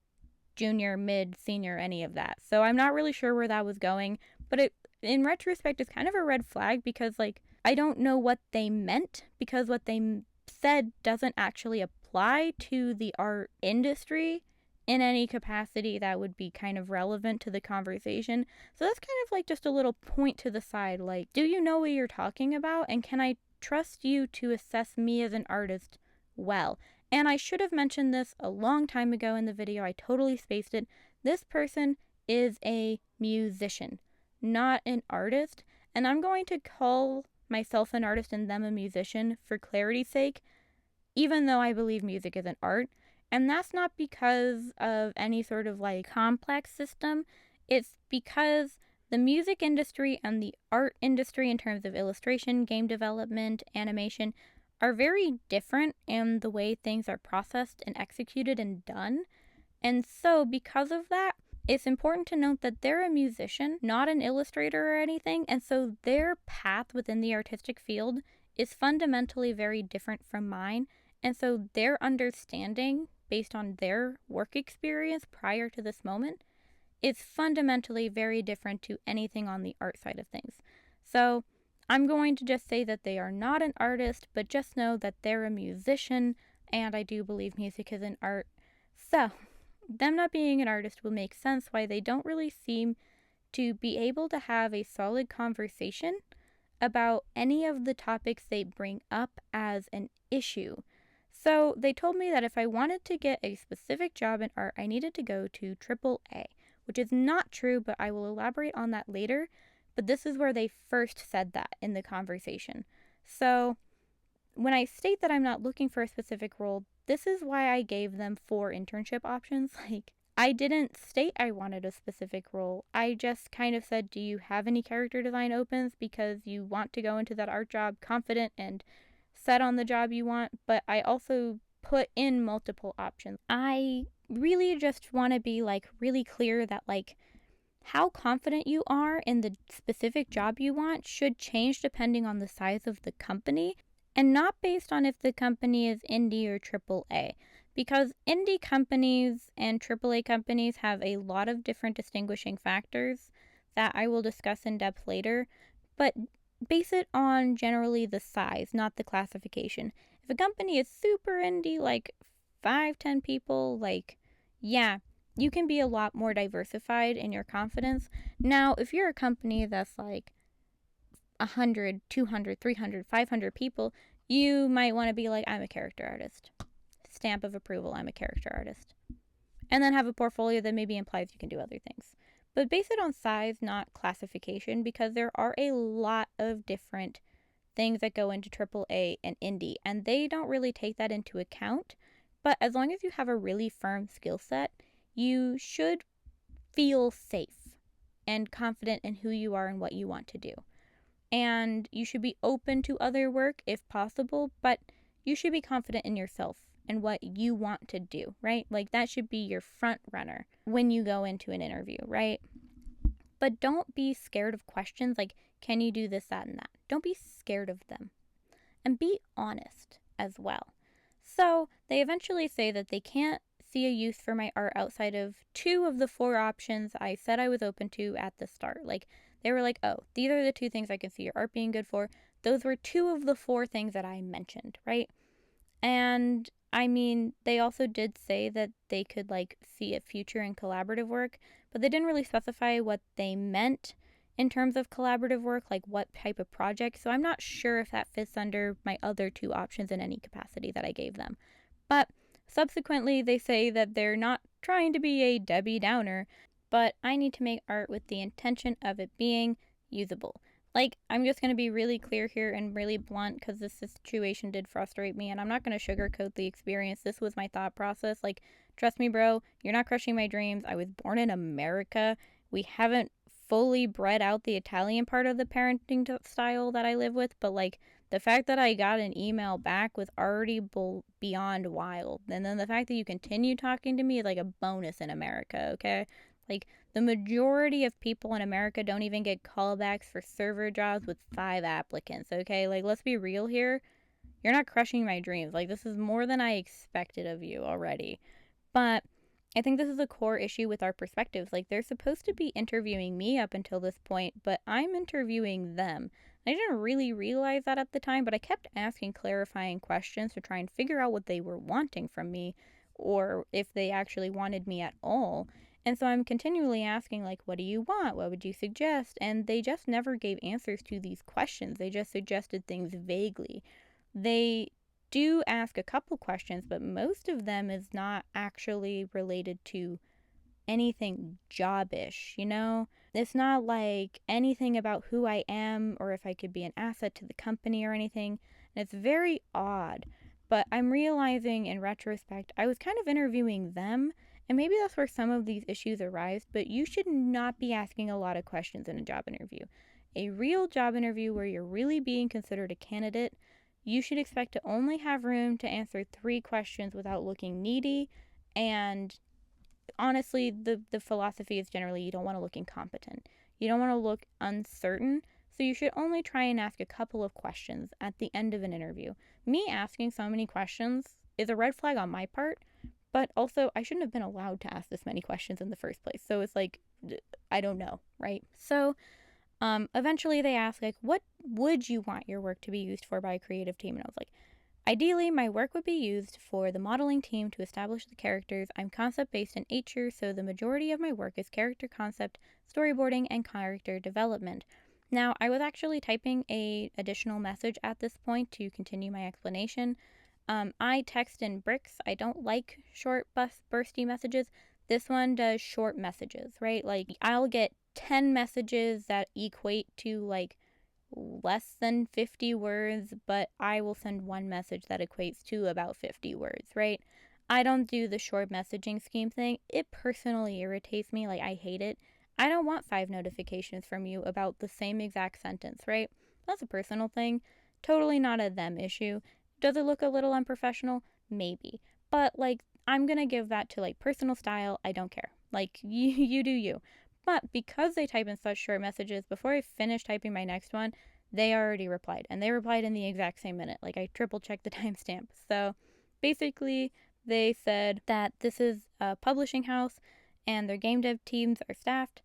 junior, mid, senior, any of that. So I'm not really sure where that was going, but it, in retrospect, is kind of a red flag because, like, I don't know what they meant because what they said doesn't actually apply to the art industry in any capacity that would be kind of relevant to the conversation. So that's kind of like just a little point to the side, like, do you know what you're talking about? And can I trust you to assess me as an artist well? And I should have mentioned this a long time ago in the video. I totally spaced it. This person is a musician, not an artist. And I'm going to call myself an artist and them a musician for clarity's sake, even though I believe music is an art. And that's not because of any sort of, like, complex system. It's because the music industry and the art industry in terms of illustration, game development, animation are very different in the way things are processed and executed and done. And so because of that, it's important to note that they're a musician, not an illustrator or anything. And so their path within the artistic field is fundamentally very different from mine. And so their understanding, based on their work experience prior to this moment, is fundamentally very different to anything on the art side of things. So I'm going to just say that they are not an artist, but just know that they're a musician, and I do believe music is an art. So them not being an artist will make sense why they don't really seem to be able to have a solid conversation about any of the topics they bring up as an issue. So they told me that if I wanted to get a specific job in art, I needed to go to AAA, which is not true, but I will elaborate on that later. But this is where they first said that in the conversation. So when I state that I'm not looking for a specific role, this is why I gave them 4 internship options. Like, I didn't state I wanted a specific role. I just kind of said, do you have any character design opens because you want to go into that art job confident and set on the job you want? But I also put in multiple options. I really just want to be, like, really clear that, like, how confident you are in the specific job you want should change depending on the size of the company and not based on if the company is indie or AAA. Because indie companies and AAA companies have a lot of different distinguishing factors that I will discuss in depth later, but base it on generally the size, not the classification. If a company is super indie, like 5-10 people, like, yeah, you can be a lot more diversified in your confidence. Now, if you're a company that's like 100, 200, 300, 500 people, you might want to be like, I'm a character artist. Stamp of approval, I'm a character artist. And then have a portfolio that maybe implies you can do other things. But base it on size, not classification, because there are a lot of different things that go into AAA and indie, and they don't really take that into account. But as long as you have a really firm skill set, you should feel safe and confident in who you are and what you want to do. And you should be open to other work if possible, but you should be confident in yourself and what you want to do, right? Like that should be your front runner when you go into an interview, right? But don't be scared of questions like, can you do this, that, and that? Don't be scared of them. And be honest as well. So they eventually say that they can't see a use for my art outside of 2 of the 4 options I said I was open to at the start. Like, they were like, oh, these are the 2 things I can see your art being good for. Those were 2 of the 4 things that I mentioned, right? And I mean, they also did say that they could like see a future in collaborative work, but they didn't really specify what they meant in terms of collaborative work, like what type of project. So I'm not sure if that fits under my other 2 options in any capacity that I gave them. But subsequently, they say that they're not trying to be a Debbie Downer, but I need to make art with the intention of it being usable. Like, I'm just going to be really clear here and really blunt because this situation did frustrate me, and I'm not going to sugarcoat the experience. This was my thought process. Like, trust me, bro, you're not crushing my dreams. I was born in America. We haven't fully bred out the Italian part of the parenting style that I live with, but like, the fact that I got an email back was already beyond wild. And then the fact that you continue talking to me is like a bonus in America, okay? Like, the majority of people in America don't even get callbacks for server jobs with 5 applicants, okay? Like, let's be real here. You're not crushing my dreams. Like, this is more than I expected of you already. But I think this is a core issue with our perspectives. Like, they're supposed to be interviewing me up until this point, but I'm interviewing them. I didn't really realize that at the time, but I kept asking clarifying questions to try and figure out what they were wanting from me or if they actually wanted me at all. And so I'm continually asking, like, what do you want? What would you suggest? And they just never gave answers to these questions. They just suggested things vaguely. They do ask a couple questions, but most of them is not actually related to anything jobbish, you know? It's not like anything about who I am or if I could be an asset to the company or anything. And it's very odd. But I'm realizing in retrospect, I was kind of interviewing them, and maybe that's where some of these issues arise, but you should not be asking a lot of questions in a job interview. A real job interview where you're really being considered a candidate, you should expect to only have room to answer 3 questions without looking needy, and honestly, the philosophy is generally you don't want to look incompetent. You don't want to look uncertain, so you should only try and ask a couple of questions at the end of an interview. Me asking so many questions is a red flag on my part, but also I shouldn't have been allowed to ask this many questions in the first place. So it's like, I don't know, right? So eventually they ask, like, what would you want your work to be used for by a creative team? And I was like, ideally, my work would be used for the modeling team to establish the characters. I'm concept based in nature, so the majority of my work is character concept, storyboarding, and character development. Now, I was actually typing a additional message at this point to continue my explanation. I text in bricks. I don't like short, bursty messages. This one does short messages, right? Like, I'll get 10 messages that equate to like less than 50 words, but I will send one message that equates to about 50 words, right? I don't do the short messaging scheme thing. It personally irritates me. Like, I hate it. I don't want 5 notifications from you about the same exact sentence, right? That's a personal thing. Totally not a them issue. Does it look a little unprofessional? Maybe. But, like, I'm going to give that to, like, personal style. I don't care. Like, you do you. But because they type in such short messages, before I finish typing my next one, they already replied. And they replied in the exact same minute. Like, I triple checked the timestamp. So basically, they said that this is a publishing house and their game dev teams are staffed.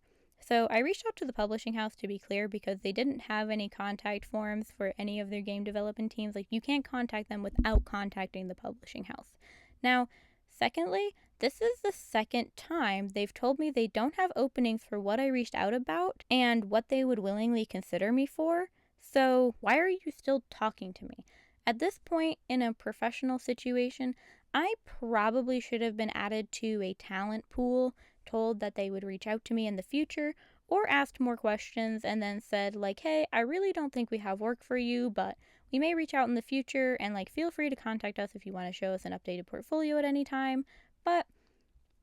So I reached out to the publishing house to be clear because they didn't have any contact forms for any of their game development teams. Like, you can't contact them without contacting the publishing house. Now, secondly, this is the second time they've told me they don't have openings for what I reached out about and what they would willingly consider me for. So why are you still talking to me? At this point in a professional situation, I probably should have been added to a talent pool, told that they would reach out to me in the future, or asked more questions and then said, like, hey, I really don't think we have work for you, but we may reach out in the future, and like, feel free to contact us if you want to show us an updated portfolio at any time. But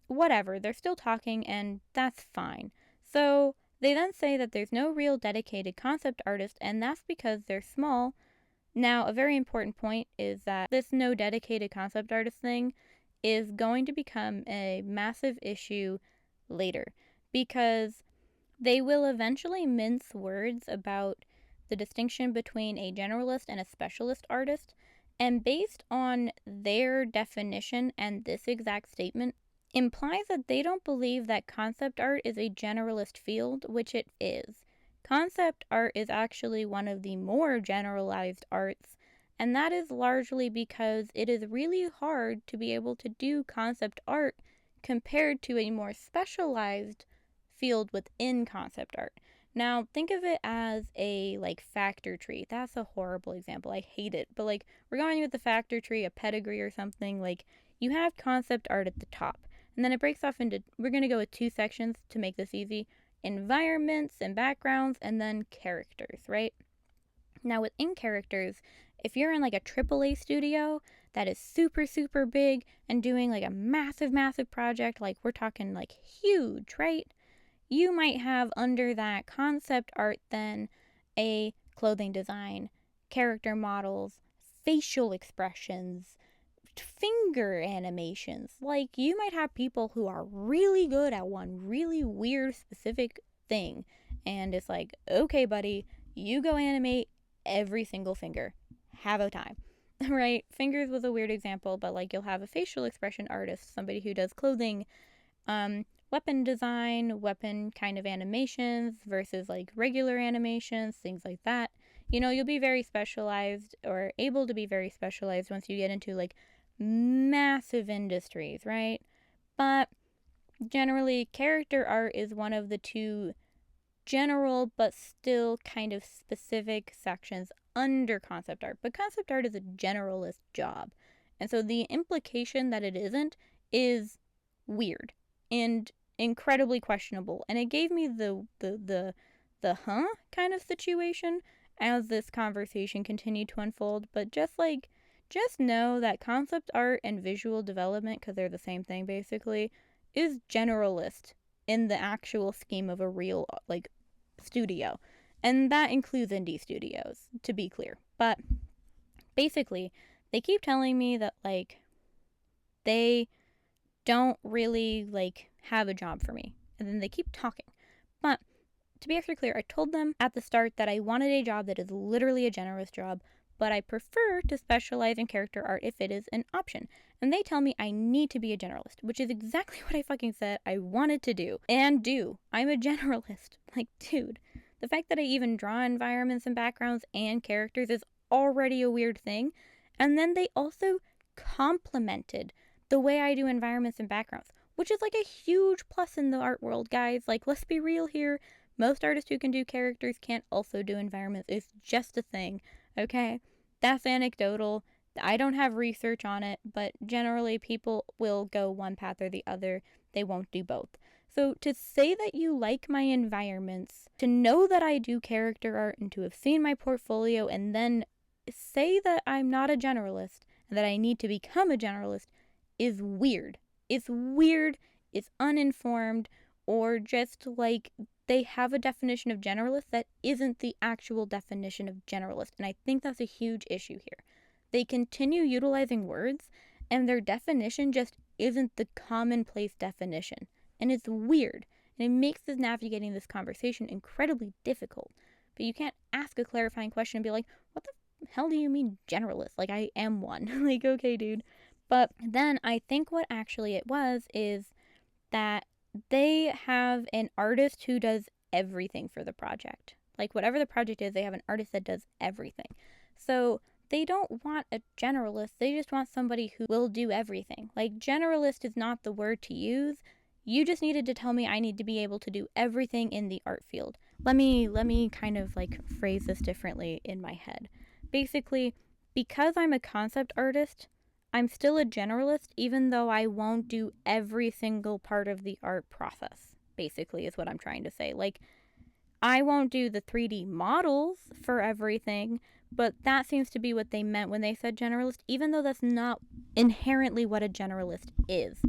whatever, they're still talking, and that's fine. So they then say that there's no real dedicated concept artist, and that's because they're small. Now, a very important point is that this no dedicated concept artist thing is going to become a massive issue later, because they will eventually mince words about the distinction between a generalist and a specialist artist, and based on their definition and this exact statement, implies that they don't believe that concept art is a generalist field, which it is. Concept art is actually one of the more generalized arts, and that is largely because it is really hard to be able to do concept art compared to a more specialized field within concept art. Now, think of it as a factor tree. That's a horrible example. I hate it. But we're going with the factor tree, a pedigree or something. You have concept art at the top. And then it breaks off into, we're going to go with 2 sections to make this easy: environments and backgrounds, and then characters, right? Now, within characters, if you're in a AAA studio that is super, super big and doing a massive, massive project, we're talking huge, right? You might have under that concept art then a clothing design, character models, facial expressions, finger animations. You might have people who are really good at one really weird specific thing, and it's okay, buddy, you go animate every single finger. Have a time. Right? Fingers was a weird example, but you'll have a facial expression artist, somebody who does clothing, weapon design, weapon kind of animations versus regular animations, things like that. You'll be very specialized, or able to be very specialized, once you get into massive industries, right? But generally, character art is one of the 2 general but still kind of specific sections under concept art. But concept art is a generalist job. And so the implication that it isn't is weird and incredibly questionable. And it gave me the kind of situation as this conversation continued to unfold. But just know that concept art and visual development, because they're the same thing basically, is generalist in the actual scheme of a real studio. And that includes indie studios, to be clear. But basically, they keep telling me that they don't really have a job for me. And then they keep talking. But to be extra clear, I told them at the start that I wanted a job that is literally a generalist job, but I prefer to specialize in character art if it is an option. And they tell me I need to be a generalist, which is exactly what I fucking said I wanted to do. And do. I'm a generalist. Dude, the fact that I even draw environments and backgrounds and characters is already a weird thing. And then they also complimented the way I do environments and backgrounds, which is a huge plus in the art world, guys. Let's be real here. Most artists who can do characters can't also do environments. It's just a thing, okay? That's anecdotal. I don't have research on it, but generally people will go one path or the other. They won't do both. So to say that you like my environments, to know that I do character art, and to have seen my portfolio, and then say that I'm not a generalist and that I need to become a generalist is weird. It's weird, it's uninformed, or just they have a definition of generalist that isn't the actual definition of generalist. And I think that's a huge issue here. They continue utilizing words, and their definition just isn't the commonplace definition. And it's weird. And it makes navigating this conversation incredibly difficult. But you can't ask a clarifying question and be what the hell do you mean generalist? I am one. Okay, dude. But then I think what actually it was is that they have an artist who does everything for the project. Whatever the project is, they have an artist that does everything. So they don't want a generalist. They just want somebody who will do everything. Generalist is not the word to use. You just needed to tell me I need to be able to do everything in the art field. Let me kind of phrase this differently in my head. Basically, because I'm a concept artist, I'm still a generalist, even though I won't do every single part of the art process, basically, is what I'm trying to say. I won't do the 3D models for everything, but that seems to be what they meant when they said generalist, even though that's not inherently what a generalist is.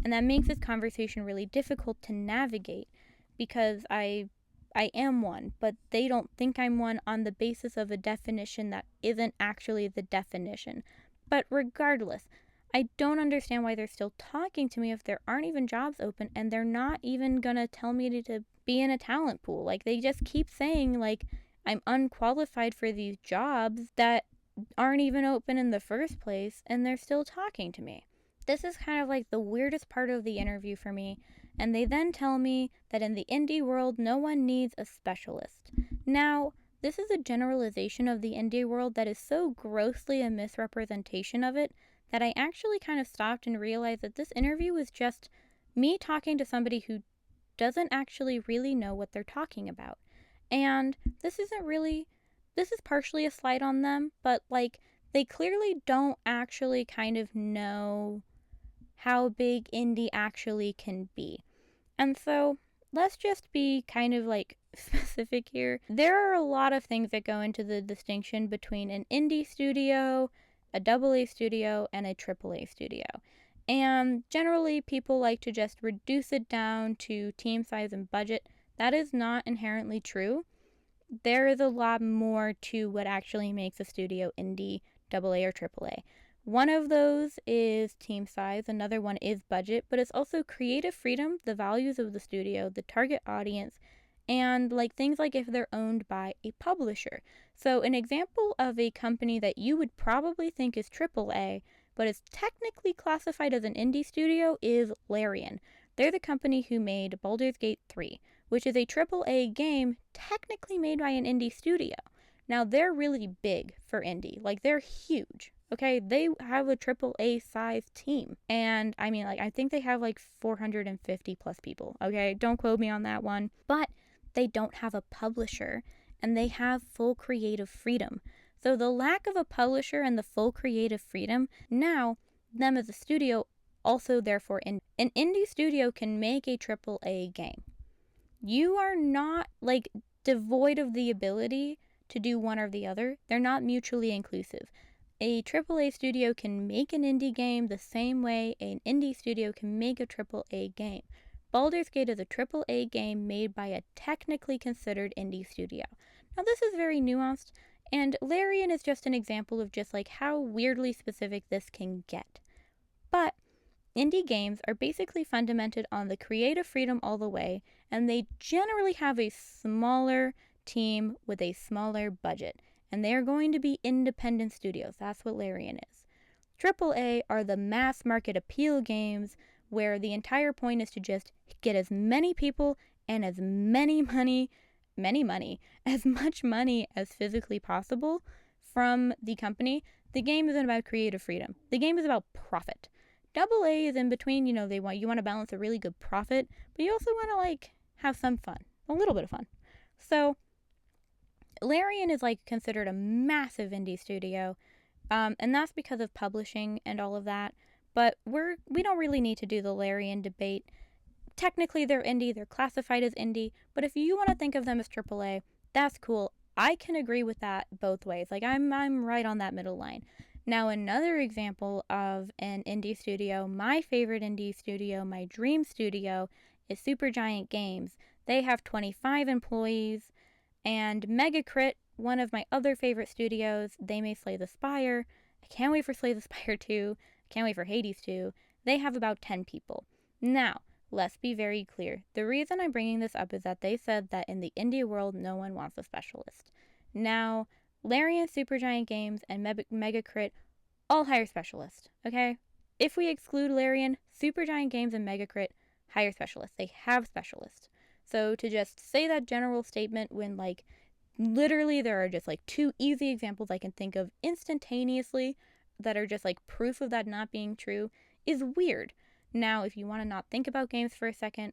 And that makes this conversation really difficult to navigate because I am one, but they don't think I'm one on the basis of a definition that isn't actually the definition. But regardless, I don't understand why they're still talking to me if there aren't even jobs open and they're not even gonna tell me to be in a talent pool. Like, they just keep saying, like, I'm unqualified for these jobs that aren't even open in the first place, and they're still talking to me. This is kind of like the weirdest part of the interview for me. And they then tell me that in the indie world, no one needs a specialist. Now, this is a generalization of the indie world that is so grossly a misrepresentation of it that I actually kind of stopped and realized that this interview was just me talking to somebody who doesn't actually really know what they're talking about. And this is partially a slight on them, but like, they clearly don't actually kind of know how big indie actually can be. And so let's just be kind of like specific here. There are a lot of things that go into the distinction between an indie studio, a AA studio, and a AAA studio. And generally, people like to just reduce it down to team size and budget. That is not inherently true. There is a lot more to what actually makes a studio indie, AA, or AAA. One of those is team size, another one is budget, but it's also creative freedom, the values of the studio, the target audience, and like things like if they're owned by a publisher. So an example of a company that you would probably think is AAA, but is technically classified as an indie studio is Larian. They're the company who made Baldur's Gate 3, which is a AAA game technically made by an indie studio. Now, they're really big for indie. Like, they're huge. Okay, they have a AAA size team. And I mean, like, I think they have like 450 plus people. Okay, don't quote me on that one. But they don't have a publisher and they have full creative freedom. So the lack of a publisher and the full creative freedom, now, them as a studio also therefore an indie studio can make a AAA game. You are not like devoid of the ability to do one or the other. They're not mutually inclusive. A AAA studio can make an indie game the same way an indie studio can make a AAA game. Baldur's Gate is a AAA game made by a technically considered indie studio. Now, this is very nuanced, and Larian is just an example of just like how weirdly specific this can get. But indie games are basically fundamented on the creative freedom all the way, and they generally have a smaller team with a smaller budget. And they are going to be independent studios. That's what Larian is. AAA are the mass market appeal games where the entire point is to just get as many people and as as much money as physically possible from the company. The game isn't about creative freedom. The game is about profit. AA is in between, you want to balance a really good profit, but you also want to like have some fun, a little bit of fun. So Larian is like considered a massive indie studio, and that's because of publishing and all of that. But we don't really need to do the Larian debate. Technically, they're indie; they're classified as indie. But if you want to think of them as AAA, that's cool. I can agree with that both ways. Like I'm right on that middle line. Now, another example of an indie studio, my favorite indie studio, my dream studio, is Supergiant Games. They have 25 employees. And Megacrit, one of my other favorite studios, they made Slay the Spire. I can't wait for Slay the Spire 2. I can't wait for Hades 2. They have about 10 people. Now, let's be very clear. The reason I'm bringing this up is that they said that in the indie world, no one wants a specialist. Now, Larian, Supergiant Games, and Megacrit all hire specialists, okay? If we exclude Larian, Supergiant Games, and Megacrit hire specialists. They have specialists. So to just say that general statement when like literally there are just like two easy examples I can think of instantaneously that are just like proof of that not being true is weird. Now, if you want to not think about games for a second,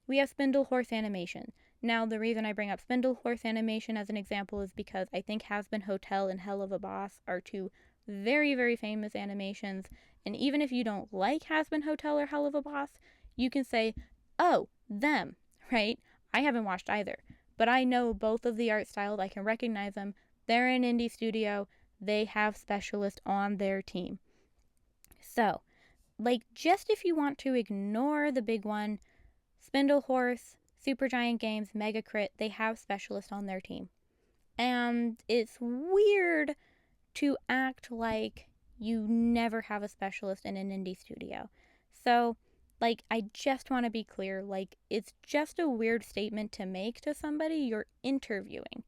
we have Spindle Horse Animation. Now, the reason I bring up Spindle Horse Animation as an example is because I think Has Been Hotel and Hell of a Boss are two very, very famous animations. And even if you don't like Has Been Hotel or Hell of a Boss, you can say, oh, them. Right? I haven't watched either. but I know both of the art styles. I can recognize them. They're an indie studio. They have specialists on their team. So, like, just if you want to ignore the big one, Spindle Horse, Supergiant Games, Mega Crit, they have specialists on their team. And it's weird to act like you never have a specialist in an indie studio. So, like, I just want to be clear, like, it's just a weird statement to make to somebody you're interviewing.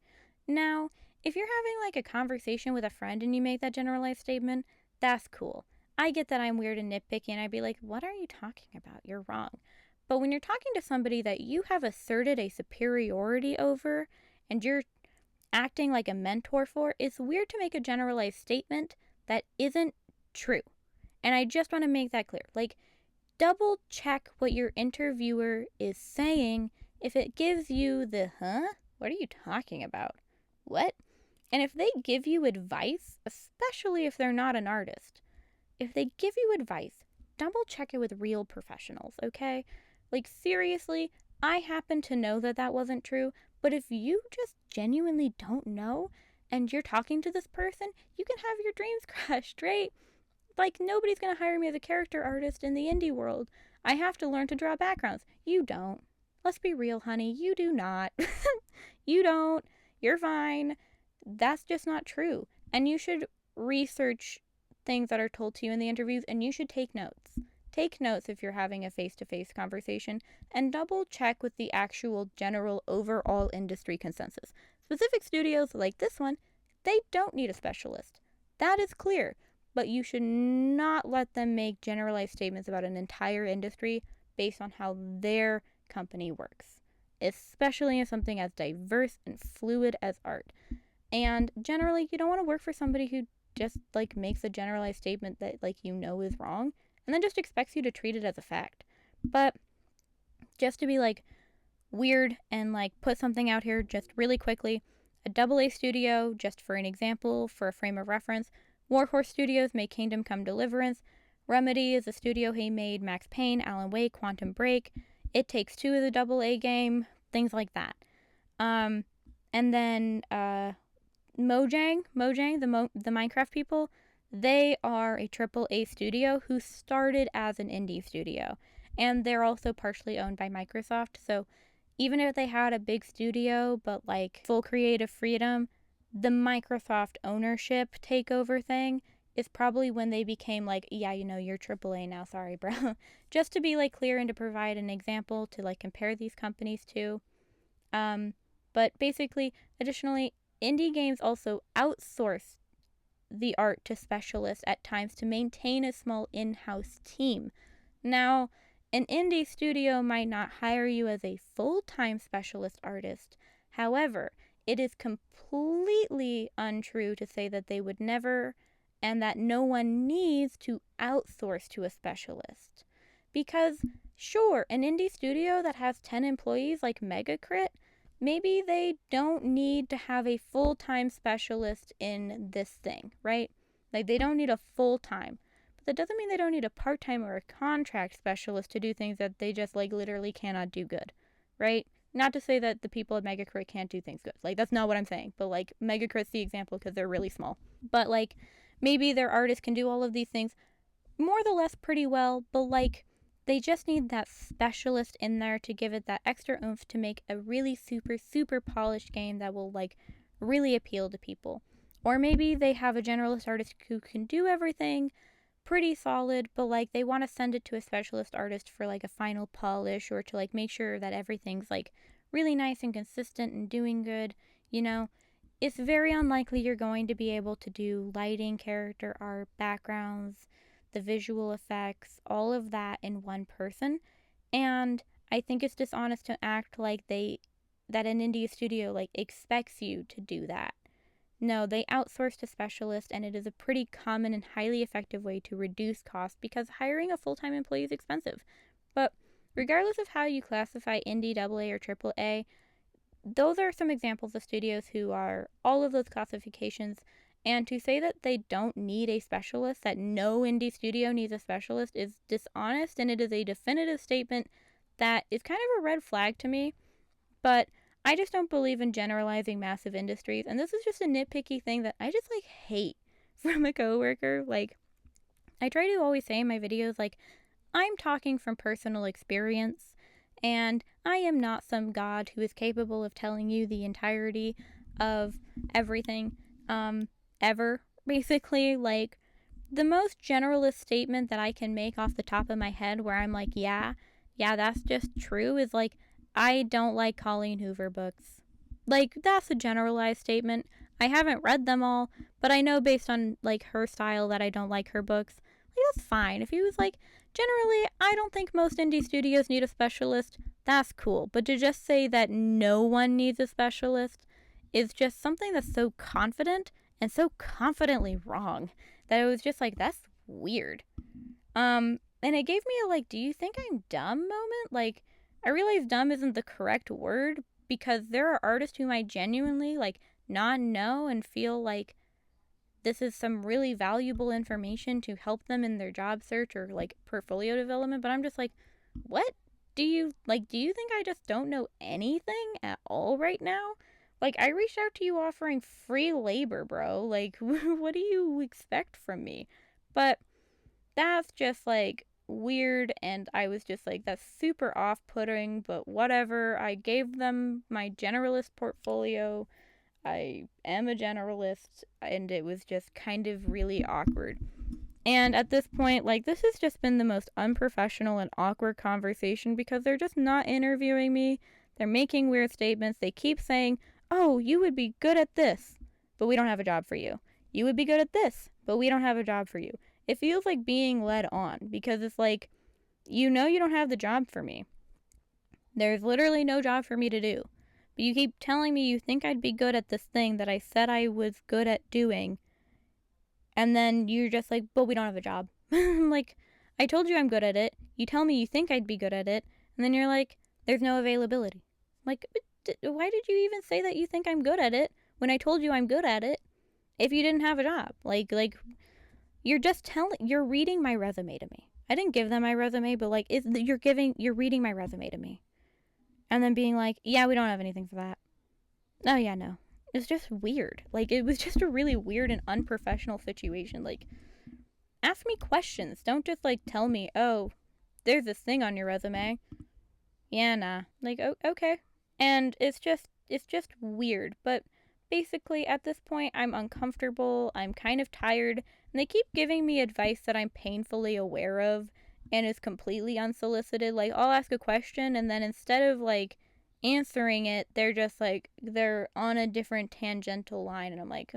Now, if you're having like a conversation with a friend and you make that generalized statement, that's cool. I get that I'm weird and nitpicky, and I'd be like, what are you talking about? You're wrong. But when you're talking to somebody that you have asserted a superiority over and you're acting like a mentor for, it's weird to make a generalized statement that isn't true. And I just want to make that clear. Like, double check what your interviewer is saying. If it gives you the, what are you talking about? What? And if they give you advice, especially if they're not an artist, if they give you advice, double check it with real professionals, okay? Like, seriously, I happen to know that that wasn't true, but if you just genuinely don't know and you're talking to this person, you can have your dreams crushed, right? Like, nobody's going to hire me as a character artist in the indie world. I have to learn to draw backgrounds. You don't. Let's be real, honey. You do not. You don't. You're fine. That's just not true. And you should research things that are told to you in the interviews, and you should take notes. Take notes if you're having a face-to-face conversation, and double check with the actual general overall industry consensus. Specific studios like this one, they don't need a specialist. That is clear, but you should not let them make generalized statements about an entire industry based on how their company works, especially in something as diverse and fluid as art. And generally, you don't want to work for somebody who just like makes a generalized statement that like you know is wrong and then just expects you to treat it as a fact. But just to be like weird and like put something out here just really quickly, a AA studio, just for an example, for a frame of reference, Warhorse Studios made Kingdom Come Deliverance. Remedy is a studio he made Max Payne, Alan Wake, Quantum Break. It Takes Two is a AA game, things like that. And then Mojang, the Minecraft people, they are a AAA studio who started as an indie studio. And they're also partially owned by Microsoft. So even if they had a big studio, but like full creative freedom, the Microsoft ownership takeover thing is probably when they became like, yeah, you know, you're AAA now, sorry, bro. Just to be like clear and to provide an example to like compare these companies to. But basically, additionally, indie games also outsource the art to specialists at times to maintain a small in-house team. Now, an indie studio might not hire you as a full-time specialist artist. However, it is completely untrue to say that they would never and that no one needs to outsource to a specialist. Because, sure, an indie studio that has 10 employees like Megacrit, maybe they don't need to have a full-time specialist in this thing, right? Like, they don't need a full-time. But that doesn't mean they don't need a part-time or a contract specialist to do things that they just, like, literally cannot do good, right? Not to say that the people at Megacrit can't do things good. Like, that's not what I'm saying. But, like, Megacrit's the example because they're really small. But, like, maybe their artists can do all of these things more or less pretty well, but, like, they just need that specialist in there to give it that extra oomph to make a really super, super polished game that will, like, really appeal to people. Or maybe they have a generalist artist who can do everything pretty solid, but, like, they want to send it to a specialist artist for, like, a final polish or to, like, make sure that everything's, like, really nice and consistent and doing good, you know? It's very unlikely you're going to be able to do lighting, character art, backgrounds, the visual effects, all of that in one person. And I think it's dishonest to act like that an indie studio like expects you to do that. No, they outsource to specialists, and it is a pretty common and highly effective way to reduce costs because hiring a full-time employee is expensive. But regardless of how you classify indie, AA, or AAA, those are some examples of studios who are all of those classifications. And to say that they don't need a specialist, that no indie studio needs a specialist, is dishonest, and it is a definitive statement that is kind of a red flag to me. But I just don't believe in generalizing massive industries, and this is just a nitpicky thing that I just, like, hate from a coworker. Like, I try to always say in my videos, like, I'm talking from personal experience, and I am not some god who is capable of telling you the entirety of everything, ever, basically. Like, the most generalist statement that I can make off the top of my head where I'm like, yeah, that's just true, is like, I don't like Colleen Hoover books. Like, that's a generalized statement. I haven't read them all, but I know based on, like, her style that I don't like her books. Like, that's fine. If he was like, generally, I don't think most indie studios need a specialist, that's cool. But to just say that no one needs a specialist is just something that's so confident and so confidently wrong that it was just like, that's weird. And it gave me a, like, do you think I'm dumb moment? Like, I realize dumb isn't the correct word, because there are artists whom I genuinely, like, not know and feel like this is some really valuable information to help them in their job search or, like, portfolio development, but I'm just like, what? Do you think I just don't know anything at all right now? Like, I reached out to you offering free labor, bro. Like, what do you expect from me? But that's just, like, weird, and I was just like, that's super off-putting, but whatever. I gave them my generalist portfolio. I am a generalist, and it was just kind of really awkward. And at this point, like, this has just been the most unprofessional and awkward conversation because they're just not interviewing me. They're making weird statements. They keep saying, oh, you would be good at this, but we don't have a job for you. You would be good at this, but we don't have a job for you. It feels like being led on, because it's like, you know, you don't have the job for me. There's literally no job for me to do. But you keep telling me you think I'd be good at this thing that I said I was good at doing. And then you're just like, but we don't have a job. Like, I told you I'm good at it. You tell me you think I'd be good at it. And then you're like, there's no availability. Like, why did you even say that you think I'm good at it when I told you I'm good at it if you didn't have a job? Like, you're reading my resume to me. I didn't give them my resume, but, like, you're reading my resume to me. And then being like, yeah, we don't have anything for that. Oh, yeah, no. It's just weird. Like, it was just a really weird and unprofessional situation. Like, ask me questions. Don't just, like, tell me, oh, there's this thing on your resume. Yeah, nah. Like, oh, okay. And it's just weird. But basically, at this point, I'm uncomfortable. I'm kind of tired. And they keep giving me advice that I'm painfully aware of and is completely unsolicited. Like, I'll ask a question, and then instead of, like, answering it, they're just like, they're on a different tangential line, and I'm like,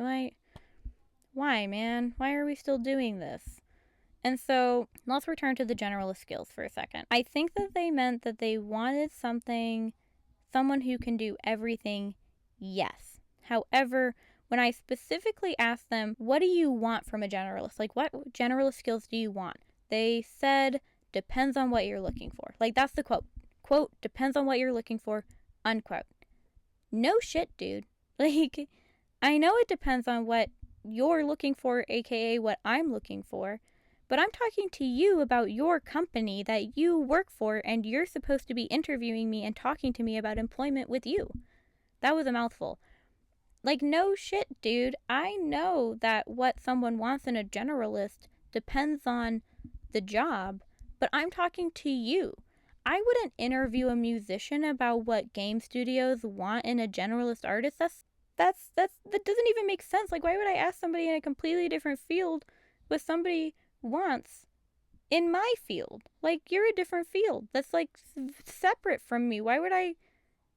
why, man? Why are we still doing this? And so let's return to the generalist skills for a second. I think that they meant that they wanted someone who can do everything, yes. However, when I specifically asked them, what do you want from a generalist? Like, what generalist skills do you want? They said, depends on what you're looking for. Like, that's the quote. Quote, depends on what you're looking for, unquote. No shit, dude. Like, I know it depends on what you're looking for, aka what I'm looking for, but I'm talking to you about your company that you work for, and you're supposed to be interviewing me and talking to me about employment with you. That was a mouthful. Like, no shit, dude. I know that what someone wants in a generalist depends on the job, but I'm talking to you. I wouldn't interview a musician about what game studios want in a generalist artist. That doesn't even make sense. Like, why would I ask somebody in a completely different field what somebody wants in my field? Like, you're a different field. That's, like, separate from me. Why would I...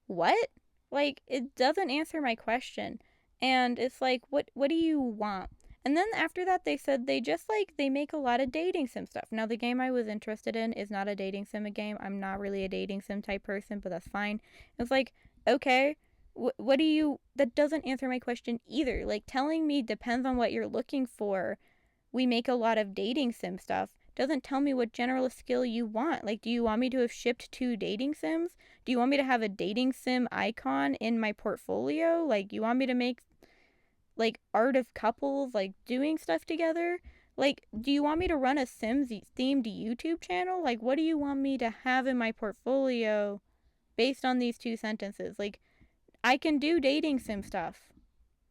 What? Like, it doesn't answer my question. And it's like, what do you want? And then after that, they said they make a lot of dating sim stuff. Now, the game I was interested in is not a dating sim game. I'm not really a dating sim type person, but that's fine. It's like, okay, what do you... That doesn't answer my question either. Like, telling me depends on what you're looking for, we make a lot of dating sim stuff, doesn't tell me what generalist skill you want. Like, do you want me to have shipped 2 dating sims? Do you want me to have a dating sim icon in my portfolio? Like, you want me to make, like, art of couples, like, doing stuff together? Like, do you want me to run a Sims themed YouTube channel? Like, what do you want me to have in my portfolio based on these 2 sentences? Like, I can do dating sim stuff.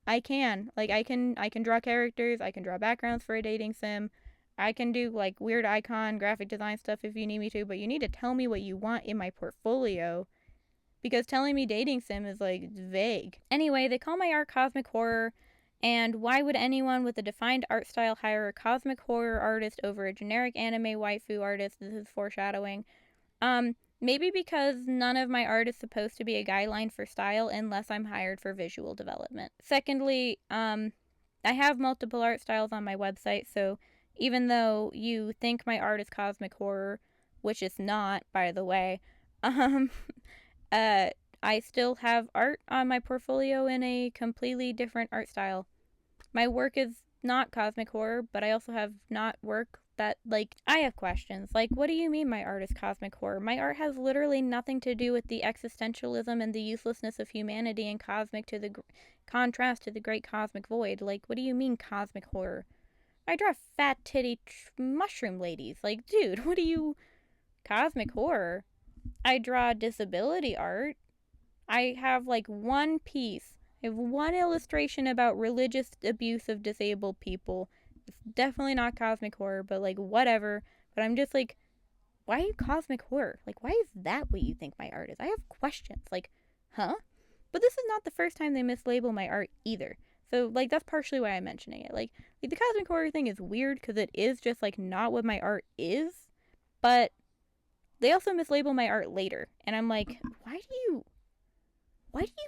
I can. Like, I can draw characters, I can draw backgrounds for a dating sim. I can do, like, weird icon, graphic design stuff if you need me to, but you need to tell me what you want in my portfolio, because telling me dating sim is, like, vague. Anyway, they call my art cosmic horror, and why would anyone with a defined art style hire a cosmic horror artist over a generic anime waifu artist? This is foreshadowing. Maybe because none of my art is supposed to be a guideline for style unless I'm hired for visual development. Secondly, I have multiple art styles on my website, so even though you think my art is cosmic horror, which it's not, by the way, um, I still have art on my portfolio in a completely different art style. My work is not cosmic horror, but I also have not work that, like, I have questions. Like, what do you mean my art is cosmic horror? My art has literally nothing to do with the existentialism and the uselessness of humanity and cosmic to the contrast to the great cosmic void. Like, what do you mean cosmic horror? I draw fat titty mushroom ladies. Like, dude, what do you... Cosmic horror? I draw disability art. I have, like, one piece. I have one illustration about religious abuse of disabled people. It's definitely not cosmic horror, but, like, whatever. But I'm just like, why are you cosmic horror? Like, why is that what you think my art is? I have questions. Like, huh? But this is not the first time they mislabel my art either. So, like, that's partially why I'm mentioning it. Like the cosmic horror thing is weird because it is just, like, not what my art is. But they also mislabel my art later. And I'm like, why do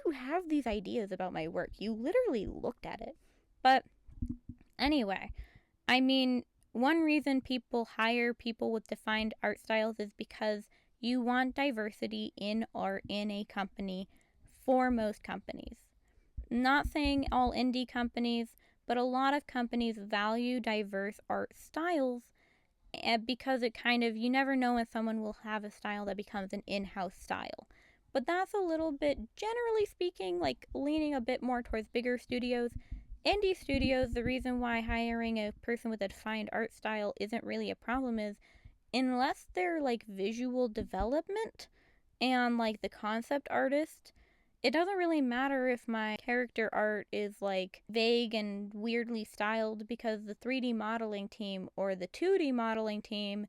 you have these ideas about my work? You literally looked at it. But anyway, I mean, one reason people hire people with defined art styles is because you want diversity in art in a company for most companies. Not saying all indie companies, but a lot of companies value diverse art styles because it kind of, you never know when someone will have a style that becomes an in-house style. But that's a little bit, generally speaking, like leaning a bit more towards bigger studios. Indie studios, the reason why hiring a person with a defined art style isn't really a problem is unless they're like visual development and like the concept artist, it doesn't really matter if my character art is like vague and weirdly styled because the 3D modeling team or the 2D modeling team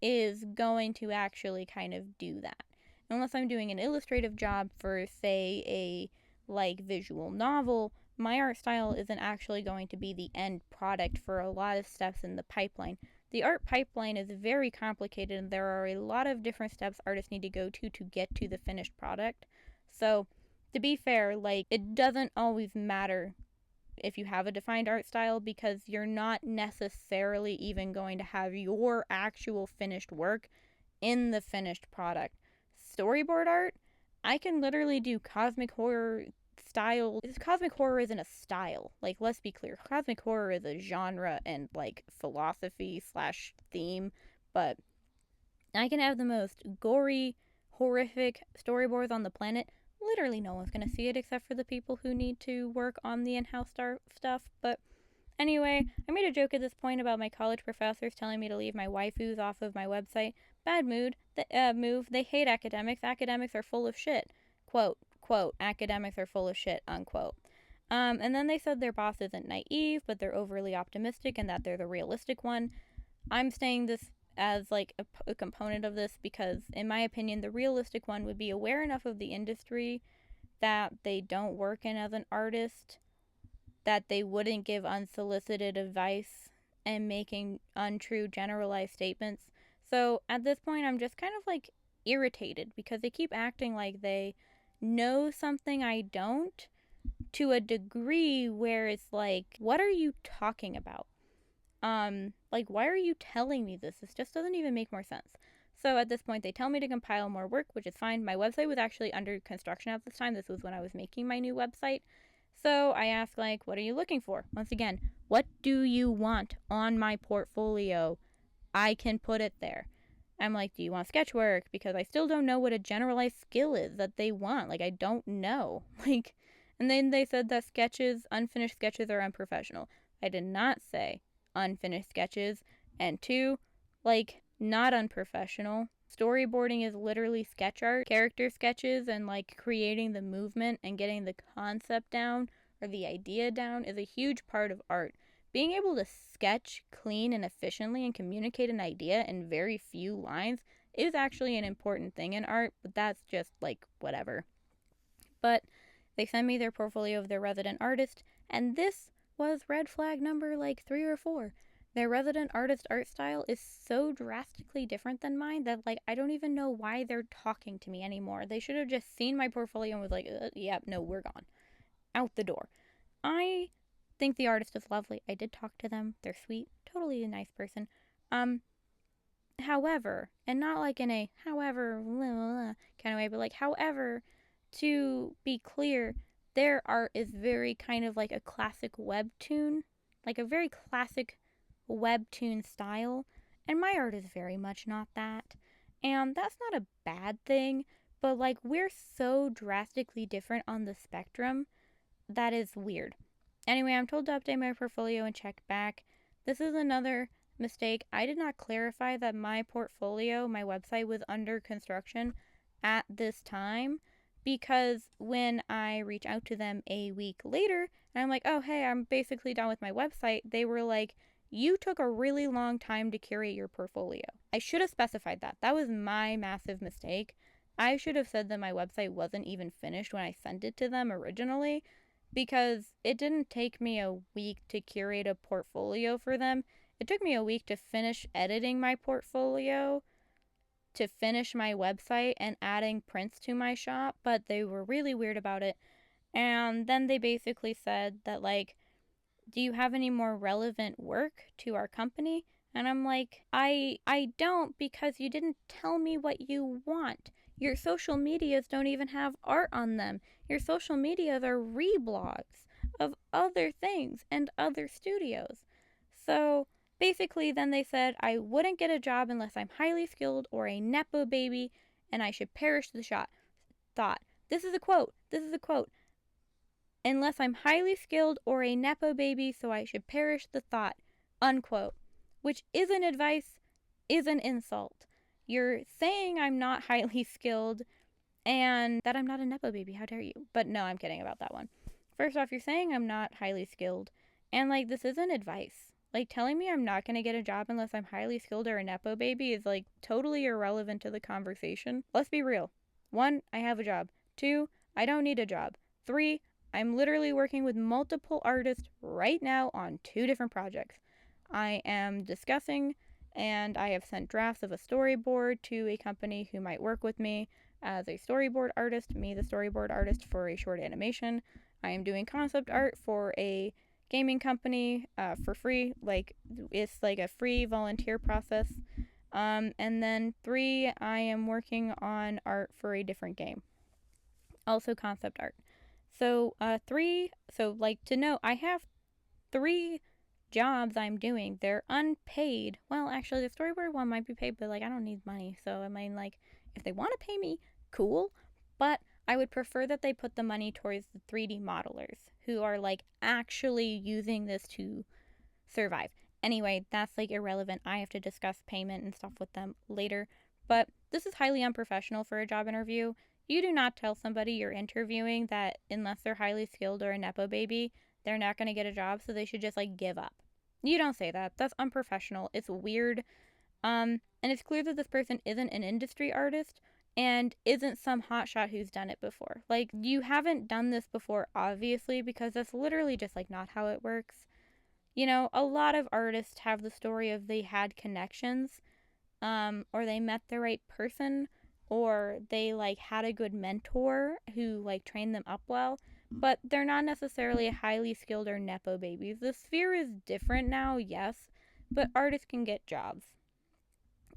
is going to actually kind of do that. Unless I'm doing an illustrative job for, say, a like visual novel, my art style isn't actually going to be the end product for a lot of steps in the pipeline. The art pipeline is very complicated and there are a lot of different steps artists need to go to get to the finished product. So, to be fair, like, it doesn't always matter if you have a defined art style because you're not necessarily even going to have your actual finished work in the finished product. Storyboard art, I can literally do cosmic horror style. Cosmic horror isn't a style. Like, let's be clear. Cosmic horror is a genre and, like, philosophy slash theme, but I can have the most gory, horrific storyboards on the planet. Literally no one's going to see it except for the people who need to work on the in-house stuff. But anyway, I made a joke at this point about my college professors telling me to leave my waifus off of my website. Bad move. They hate academics. Academics are full of shit. Quote, academics are full of shit, unquote. And then they said their boss isn't naive, but they're overly optimistic and that they're the realistic one. I'm saying this as like a component of this because in my opinion the realistic one would be aware enough of the industry that they don't work in as an artist, that they wouldn't give unsolicited advice and making untrue generalized statements. So at this point I'm just kind of like irritated because they keep acting like they know something I don't to a degree where it's like, what are you talking about? Like, why are you telling me this? This just doesn't even make more sense. So at this point, they tell me to compile more work, which is fine. My website was actually under construction at this time. This was when I was making my new website. So I asked, like, what are you looking for? Once again, what do you want on my portfolio? I can put it there. I'm like, do you want sketch work? Because I still don't know what a generalized skill is that they want. Like, I don't know. Like, and then they said that unfinished sketches are unprofessional. I did not say unfinished sketches. And two, like, not unprofessional. Storyboarding is literally sketch art, character sketches, and like creating the movement and getting the concept down or the idea down is a huge part of art. Being able to sketch clean and efficiently and communicate an idea in very few lines is actually an important thing in art, but that's just like whatever. But they sent me their portfolio of their resident artist, and this was red flag number like 3 or 4. Their resident artist art style is so drastically different than mine that like I don't even know why they're talking to me anymore. They should have just seen my portfolio and was like, yep, no, we're gone. Out the door. I think the artist is lovely. I did talk to them. They're sweet. Totally a nice person. However, and not like in a however kind of way, but like however, to be clear, their art is very kind of like a classic webtoon, like a very classic webtoon style, and my art is very much not that. And that's not a bad thing, but like we're so drastically different on the spectrum that is weird. Anyway, I'm told to update my portfolio and check back. This is another mistake. I did not clarify that my portfolio, my website, was under construction at this time because when I reach out to them a week later and I'm like, oh, hey, I'm basically done with my website, they were like, you took a really long time to curate your portfolio. I should have specified that. That was my massive mistake. I should have said that my website wasn't even finished when I sent it to them originally, because it didn't take me a week to curate a portfolio for them. It took me a week to finish editing my portfolio, to finish my website and adding prints to my shop, but they were really weird about it. And then they basically said that, like, do you have any more relevant work to our company? And I'm like, I don't, because you didn't tell me what you want. Your social medias don't even have art on them. Your social medias are reblogs of other things and other studios. So basically, then they said I wouldn't get a job unless I'm highly skilled or a Nepo baby, and I should perish the thought. This is a quote. Unless I'm highly skilled or a Nepo baby, so I should perish the thought. Unquote. Which isn't advice, is an insult. You're saying I'm not highly skilled and that I'm not a Nepo baby. How dare you? But no, I'm kidding about that one. First off, you're saying I'm not highly skilled, and like this isn't advice. Like telling me I'm not going to get a job unless I'm highly skilled or a Nepo baby is like totally irrelevant to the conversation. Let's be real. 1, I have a job. 2, I don't need a job. 3, I'm literally working with multiple artists right now on 2 different projects. I am discussing and I have sent drafts of a storyboard to a company who might work with me as a storyboard artist, me the storyboard artist for a short animation. I am doing concept art for a gaming company for free. Like it's like a free volunteer process. And then 3, I am working on art for a different game. Also concept art. So 3, so like to know, I have 3 jobs I'm doing. They're unpaid. Well, actually, the storyboard one might be paid, but like I don't need money. So I mean, like if they want to pay me, cool. But I would prefer that they put the money towards the 3D modelers who are like actually using this to survive. Anyway, that's like irrelevant. I have to discuss payment and stuff with them later. But this is highly unprofessional for a job interview. You do not tell somebody you're interviewing that unless they're highly skilled or a Nepo baby, they're not going to get a job, so they should just like give up. You don't say that. That's unprofessional. It's weird. And it's clear that this person isn't an industry artist and isn't some hotshot who's done it before. Like, you haven't done this before, obviously, because that's literally just like not how it works. You know, a lot of artists have the story of they had connections, or they met the right person, or they like had a good mentor who like trained them up well, but they're not necessarily highly skilled or Nepo babies. The sphere is different now, yes, but artists can get jobs.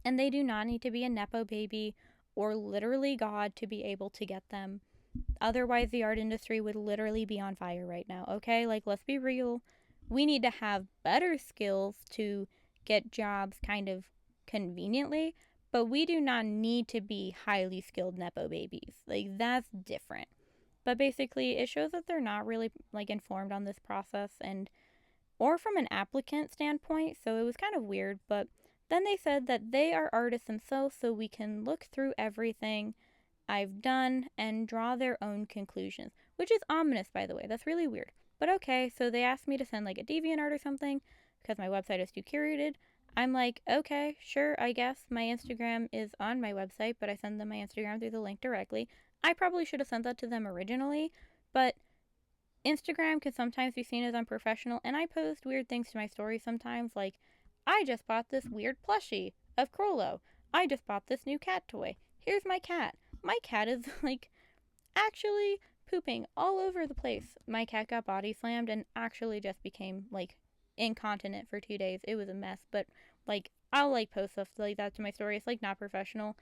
And they do not need to be a Nepo baby or literally God to be able to get them. Otherwise, the art industry would literally be on fire right now, okay? Like, let's be real. We need to have better skills to get jobs kind of conveniently, but we do not need to be highly skilled Nepo babies. Like, that's different. But basically, it shows that they're not really, like, informed on this process or from an applicant standpoint, so it was kind of weird, but Then they said that they are artists themselves, so we can look through everything I've done and draw their own conclusions, which is ominous, by the way. That's really weird. But okay, so they asked me to send like a DeviantArt or something because my website is too curated. I'm like, okay, sure, I guess. My Instagram is on my website, but I send them my Instagram through the link directly. I probably should have sent that to them originally, but Instagram can sometimes be seen as unprofessional, and I post weird things to my stories sometimes, like, I just bought this weird plushie of Crollo. I just bought this new cat toy. Here's my cat. My cat is, like, actually pooping all over the place. My cat got body slammed and actually just became, like, incontinent for 2 days. It was a mess, but, like, I'll, like, post stuff like that to my story. It's, like, not professional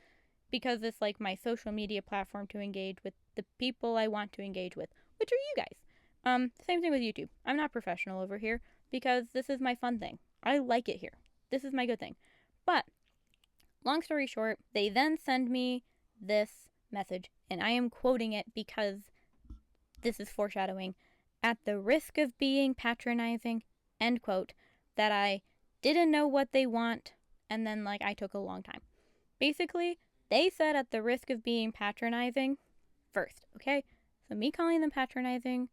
because it's, like, my social media platform to engage with the people I want to engage with, which are you guys. Same thing with YouTube. I'm not professional over here because this is my fun thing. I like it here. This is my good thing. But, long story short, they then send me this message, and I am quoting it because this is foreshadowing. At the risk of being patronizing, end quote, that I didn't know what they want, and then, like, I took a long time. Basically, they said at the risk of being patronizing first, okay? So me calling them patronizing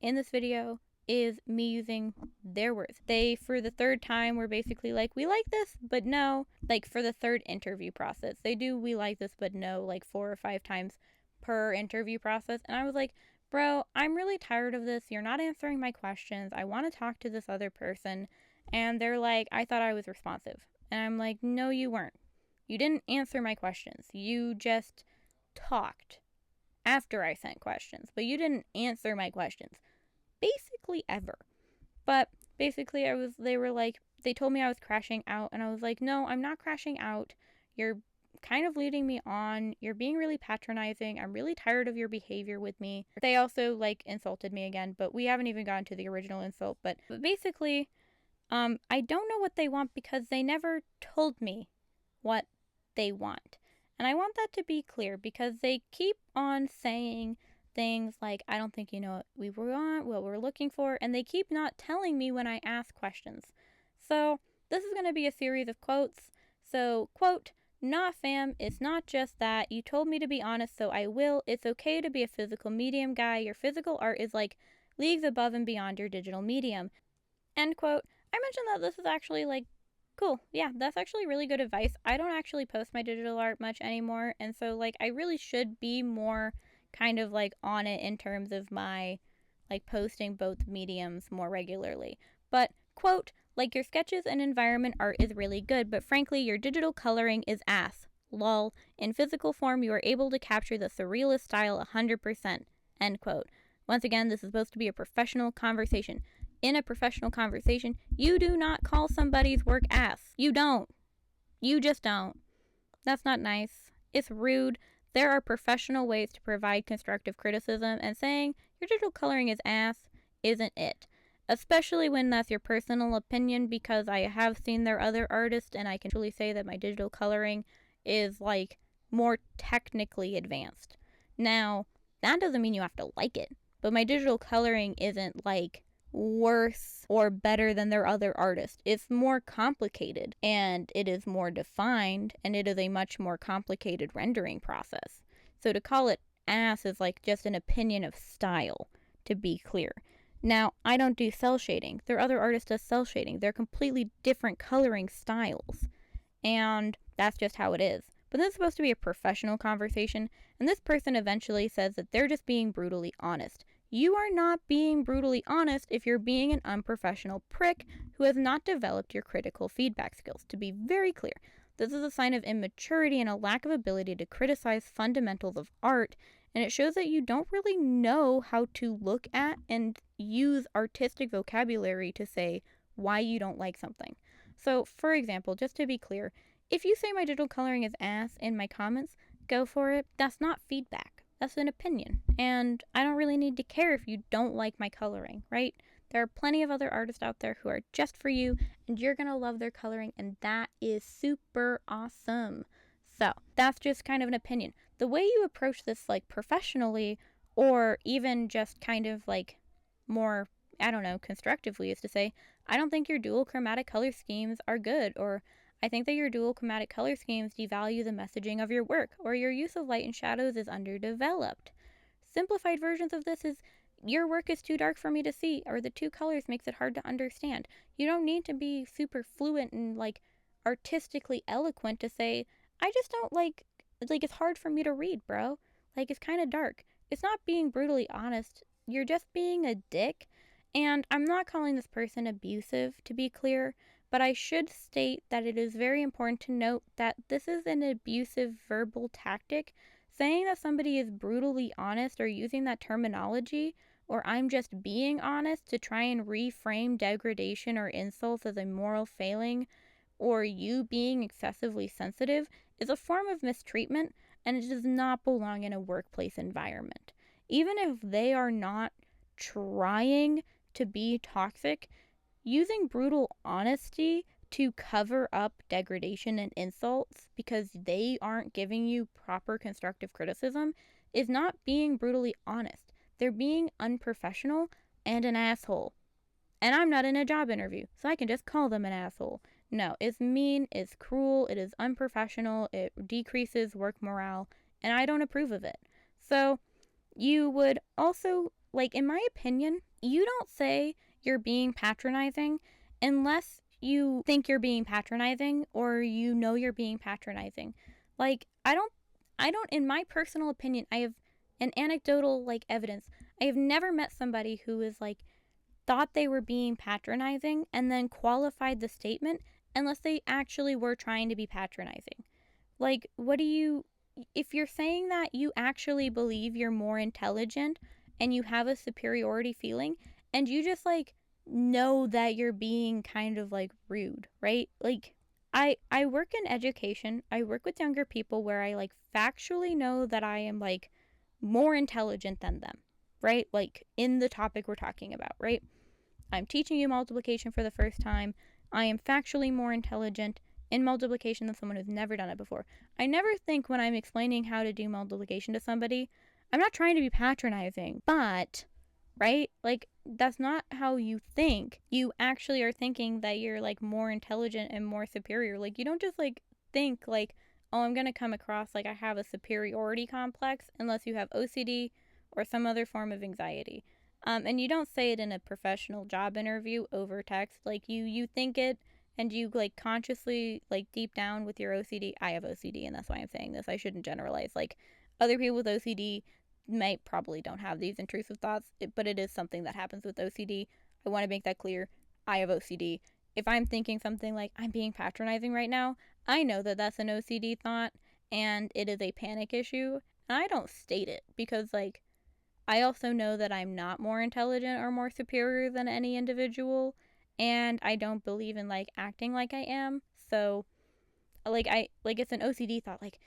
in this video is me using their words. They, for the third time, were basically like, we like this, but no. Like, for the third interview process. They do we like this, but no, like 4 or 5 times per interview process. And I was like, bro, I'm really tired of this. You're not answering my questions. I want to talk to this other person. And they're like, I thought I was responsive. And I'm like, no, you weren't. You didn't answer my questions. You just talked after I sent questions, but you didn't answer my questions. Basically ever. But basically they were like, they told me I was crashing out, and I was like, no, I'm not crashing out. You're kind of leading me on. You're being really patronizing. I'm really tired of your behavior with me. They also, like, insulted me again, but we haven't even gotten to the original insult. But basically, I don't know what they want because they never told me what they want. And I want that to be clear because they keep on saying things like, I don't think you know what we want, what we're looking for, and they keep not telling me when I ask questions. So this is going to be a series of quotes. So, quote, nah fam, it's not just that. You told me to be honest, so I will. It's okay to be a physical medium guy. Your physical art is like leagues above and beyond your digital medium. End quote. I mentioned that this is actually, like, cool. Yeah, that's actually really good advice. I don't actually post my digital art much anymore, and so, like, I really should be more kind of, like, on it in terms of my, like, posting both mediums more regularly. But, quote, like, your sketches and environment art is really good, but frankly, your digital coloring is ass. Lol. In physical form, you are able to capture the surrealist style 100%. End quote. Once again, this is supposed to be a professional conversation. In a professional conversation, you do not call somebody's work ass. You don't. You just don't. That's not nice. It's rude. There are professional ways to provide constructive criticism, and saying your digital coloring is ass isn't it. Especially when that's your personal opinion, because I have seen their other artists, and I can truly say that my digital coloring is, like, more technically advanced. Now, that doesn't mean you have to like it, but my digital coloring isn't, like, worse or better than their other artists. It's more complicated, and it is more defined, and it is a much more complicated rendering process. So to call it ass is, like, just an opinion of style, to be clear. Now, I don't do cell shading. Their other artist does cell shading. They're completely different coloring styles, and that's just how it is. But this is supposed to be a professional conversation, and this person eventually says that they're just being brutally honest. You are not being brutally honest if you're being an unprofessional prick who has not developed your critical feedback skills. To be very clear, this is a sign of immaturity and a lack of ability to criticize fundamentals of art, and it shows that you don't really know how to look at and use artistic vocabulary to say why you don't like something. So, for example, just to be clear, if you say my digital coloring is ass in my comments, go for it. That's not feedback. That's an opinion, and I don't really need to care if you don't like my coloring, right? There are plenty of other artists out there who are just for you, and you're gonna love their coloring, and that is super awesome. So, that's just kind of an opinion. The way you approach this, like, professionally, or even just kind of, like, more, I don't know, constructively, is to say, I don't think your dual chromatic color schemes are good, or I think that your dual chromatic color schemes devalue the messaging of your work, or your use of light and shadows is underdeveloped. Simplified versions of this is your work is too dark for me to see, or the two colors makes it hard to understand. You don't need to be super fluent and like artistically eloquent to say, I just don't like it's hard for me to read, bro. Like it's kind of dark. It's not being brutally honest. You're just being a dick. And I'm not calling this person abusive, to be clear, but I should state that it is very important to note that this is an abusive verbal tactic. Saying that somebody is brutally honest or using that terminology, or I'm just being honest to try and reframe degradation or insults as a moral failing, or you being excessively sensitive, is a form of mistreatment and it does not belong in a workplace environment. Even if they are not trying to be toxic, using brutal honesty to cover up degradation and insults because they aren't giving you proper constructive criticism is not being brutally honest. They're being unprofessional and an asshole. And I'm not in a job interview, so I can just call them an asshole. No, it's mean, it's cruel, it is unprofessional, it decreases work morale, and I don't approve of it. So, you would also, like, in my opinion, you don't say you're being patronizing unless you think you're being patronizing or you know you're being patronizing. Like, I don't, in my personal opinion, I have an anecdotal, like, evidence. I have never met somebody who is, like, thought they were being patronizing and then qualified the statement unless they actually were trying to be patronizing. Like, if you're saying that you actually believe you're more intelligent and you have a superiority feeling and you just like know that you're being kind of like rude, right? Like, I work in education. I work with younger people where I like factually know that I am like more intelligent than them, right? Like in the topic we're talking about, right? I'm teaching you multiplication for the first time. I am factually more intelligent in multiplication than someone who's never done it before. I never think when I'm explaining how to do multiplication to somebody, I'm not trying to be patronizing, but, right? Like, that's not how you think. You actually are thinking that you're, like, more intelligent and more superior. Like, you don't just, like, think, like, oh, I'm going to come across like I have a superiority complex unless you have OCD or some other form of anxiety. And you don't say it in a professional job interview over text. Like, you think it and you, like, consciously, like, deep down with your OCD. I have OCD, and that's why I'm saying this. I shouldn't generalize. Like, other people with OCD probably don't have these intrusive thoughts, but it is something that happens with OCD. I want to make that clear. I have OCD. If I'm thinking something like, I'm being patronizing right now, I know that that's an OCD thought, and it is a panic issue. And I don't state it because, like, I also know that I'm not more intelligent or more superior than any individual, and I don't believe in like acting like I am. So it's an OCD thought, like,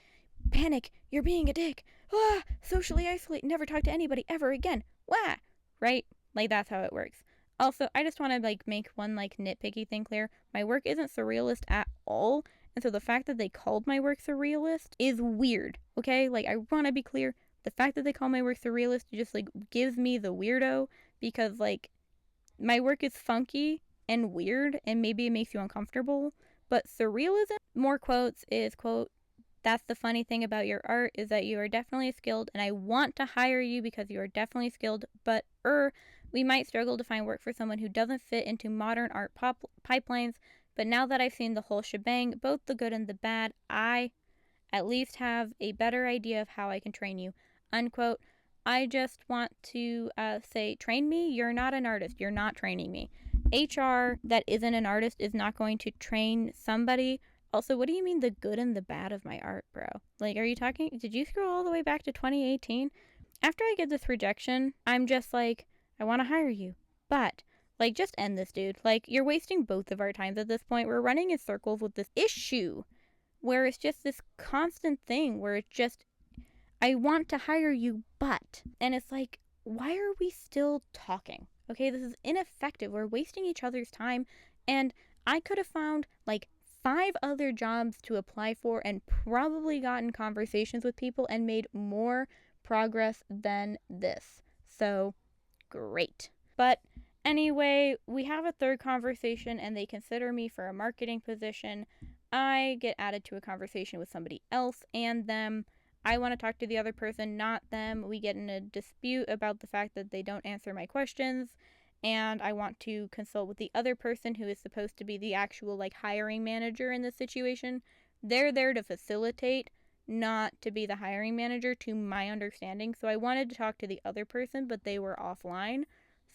panic, you're being a dick. Ah, socially isolate, never talk to anybody ever again. Wah, right? Like that's how it works. Also, I just want to like make one like nitpicky thing clear. My work isn't surrealist at all, and so the fact that they called my work surrealist is weird. Okay, like I want to be clear. The fact that they call my work surrealist just like gives me the weirdo because like my work is funky and weird and maybe it makes you uncomfortable. But surrealism, more quotes, is quote, that's the funny thing about your art is that you are definitely skilled and I want to hire you because you are definitely skilled, but we might struggle to find work for someone who doesn't fit into modern art pipelines. But now that I've seen the whole shebang, both the good and the bad, I at least have a better idea of how I can train you. Unquote. I just want to say, train me? You're not an artist. You're not training me. HR that isn't an artist is not going to train somebody. Also, what do you mean the good and the bad of my art, bro? Like, did you scroll all the way back to 2018? After I get this rejection, I'm just like, I want to hire you. But, like, just end this, dude. Like, you're wasting both of our times at this point. We're running in circles with this issue where it's just this constant thing where it's just, I want to hire you, but. And it's like, why are we still talking? Okay, this is ineffective. We're wasting each other's time. And I could have found like 5 other jobs to apply for and probably gotten conversations with people and made more progress than this. So, great. But anyway, we have a third conversation and they consider me for a marketing position. I get added to a conversation with somebody else and them. I want to talk to the other person, not them. We get in a dispute about the fact that they don't answer my questions, and I want to consult with the other person who is supposed to be the actual hiring manager in this situation. They're there to facilitate, not to be the hiring manager, to my understanding. So I wanted to talk to the other person, but they were offline.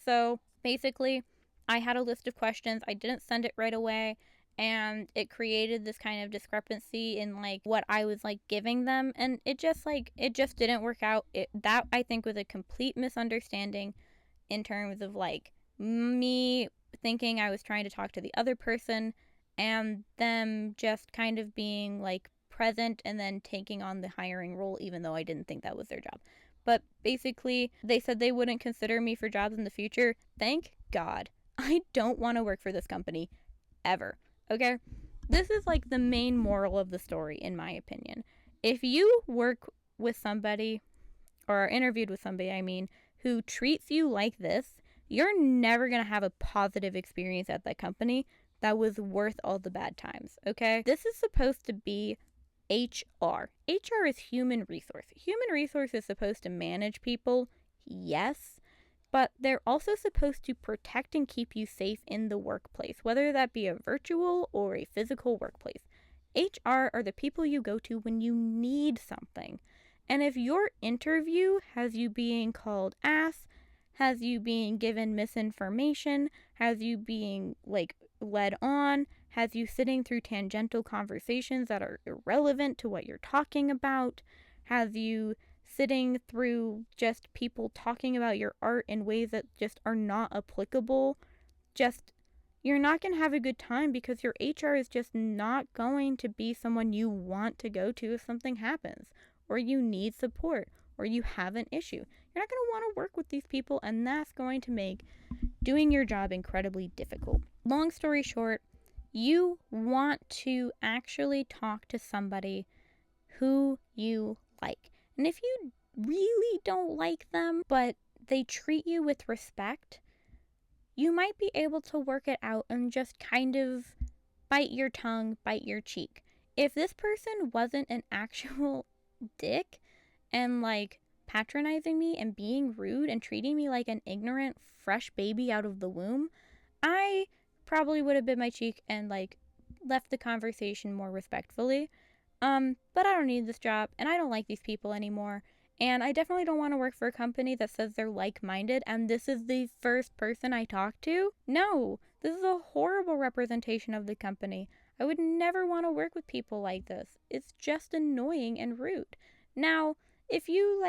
So basically, I had a list of questions. I didn't send it right away, and it created this kind of discrepancy in what I was giving them, and it just didn't work out. That I think was a complete misunderstanding in terms of me thinking I was trying to talk to the other person and them just kind of being present and then taking on the hiring role, even though I didn't think that was their job. But basically, they said they wouldn't consider me for jobs in the future. Thank God. I don't want to work for this company ever. Okay? This is the main moral of the story, in my opinion. If you work with somebody, or are interviewed with somebody, who treats you like this, you're never going to have a positive experience at that company that was worth all the bad times, okay? This is supposed to be HR. HR is human resource. Human resource is supposed to manage people, yes, but they're also supposed to protect and keep you safe in the workplace, whether that be a virtual or a physical workplace. HR are the people you go to when you need something. And if your interview has you being called ass, has you being given misinformation, has you being led on, has you sitting through tangential conversations that are irrelevant to what you're talking about, has you sitting through just people talking about your art in ways that just are not applicable, you're not going to have a good time, because your HR is just not going to be someone you want to go to if something happens, or you need support, or you have an issue. You're not going to want to work with these people, and that's going to make doing your job incredibly difficult. Long story short, you want to actually talk to somebody who you like. And if you really don't like them, but they treat you with respect, you might be able to work it out and just kind of bite your tongue, bite your cheek. If this person wasn't an actual dick and patronizing me and being rude and treating me like an ignorant fresh baby out of the womb, I probably would have bit my cheek and left the conversation more respectfully. But I don't need this job, and I don't like these people anymore, and I definitely don't want to work for a company that says they're like-minded, and this is the first person I talk to. No, this is a horrible representation of the company. I would never want to work with people like this. It's just annoying and rude. Now, if you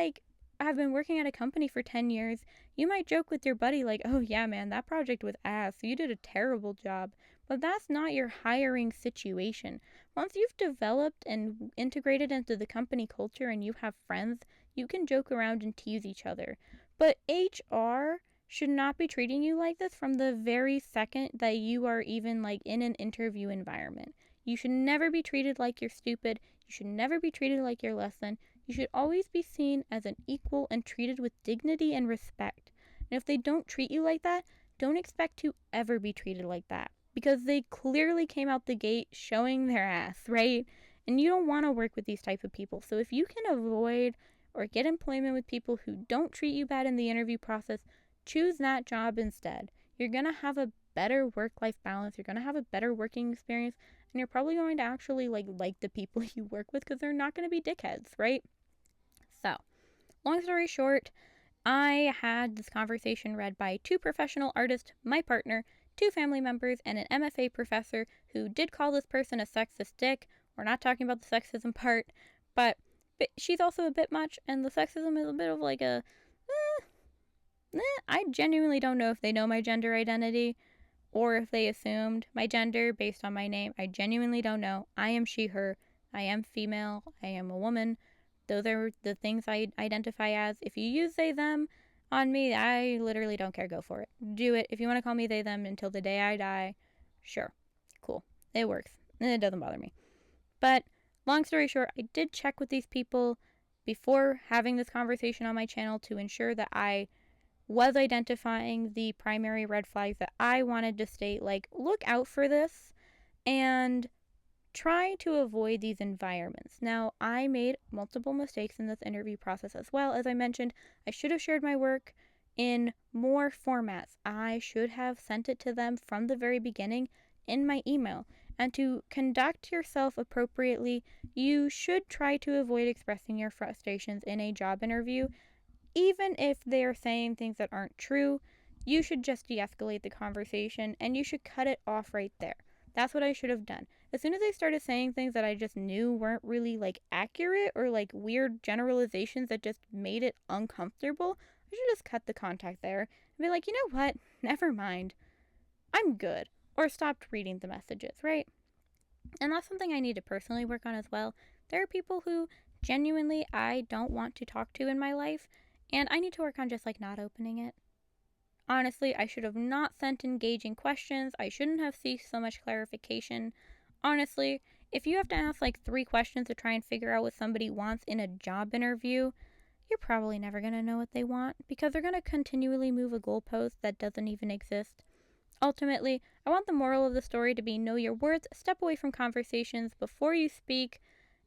have been working at a company for 10 years, you might joke with your buddy oh yeah man, that project was ass, you did a terrible job. But that's not your hiring situation. Once you've developed and integrated into the company culture and you have friends, you can joke around and tease each other. But HR should not be treating you like this from the very second that you are even in an interview environment. You should never be treated like you're stupid. You should never be treated like you're less than. You should always be seen as an equal and treated with dignity and respect. And if they don't treat you like that, don't expect to ever be treated like that, because they clearly came out the gate showing their ass, right? And you don't want to work with these type of people. So if you can avoid or get employment with people who don't treat you bad in the interview process, choose that job instead. You're going to have a better work-life balance. You're going to have a better working experience. And you're probably going to actually like the people you work with, because they're not going to be dickheads, right? So, long story short, I had this conversation read by 2 professional artists, my partner, 2 family members, and an MFA professor who did call this person a sexist dick. We're not talking about the sexism part, but she's also a bit much, and the sexism is a bit of I genuinely don't know if they know my gender identity or if they assumed my gender based on my name. I genuinely don't know. I am she, her. I am female. I am a woman. Those are the things I identify as. If you use they, them on me, I literally don't care. Go for it. Do it. If you want to call me they, them until the day I die, sure. Cool. It works. It doesn't bother me. But long story short, I did check with these people before having this conversation on my channel to ensure that I was identifying the primary red flags that I wanted to state, look out for this. And try to avoid these environments. Now, I made multiple mistakes in this interview process as well. As I mentioned, I should have shared my work in more formats. I should have sent it to them from the very beginning in my email. And to conduct yourself appropriately, you should try to avoid expressing your frustrations in a job interview. Even if they are saying things that aren't true, you should just de-escalate the conversation and you should cut it off right there. That's what I should have done. As soon as I started saying things that I just knew weren't really accurate or weird generalizations that just made it uncomfortable, I should just cut the contact there and be like, you know what? Never mind. I'm good. Or stopped reading the messages, right? And that's something I need to personally work on as well. There are people who genuinely I don't want to talk to in my life, and I need to work on just not opening it. Honestly, I should have not sent engaging questions. I shouldn't have seeked so much clarification. Honestly, if you have to ask 3 questions to try and figure out what somebody wants in a job interview, you're probably never going to know what they want because they're going to continually move a goalpost that doesn't even exist. Ultimately, I want the moral of the story to be know your words, step away from conversations before you speak,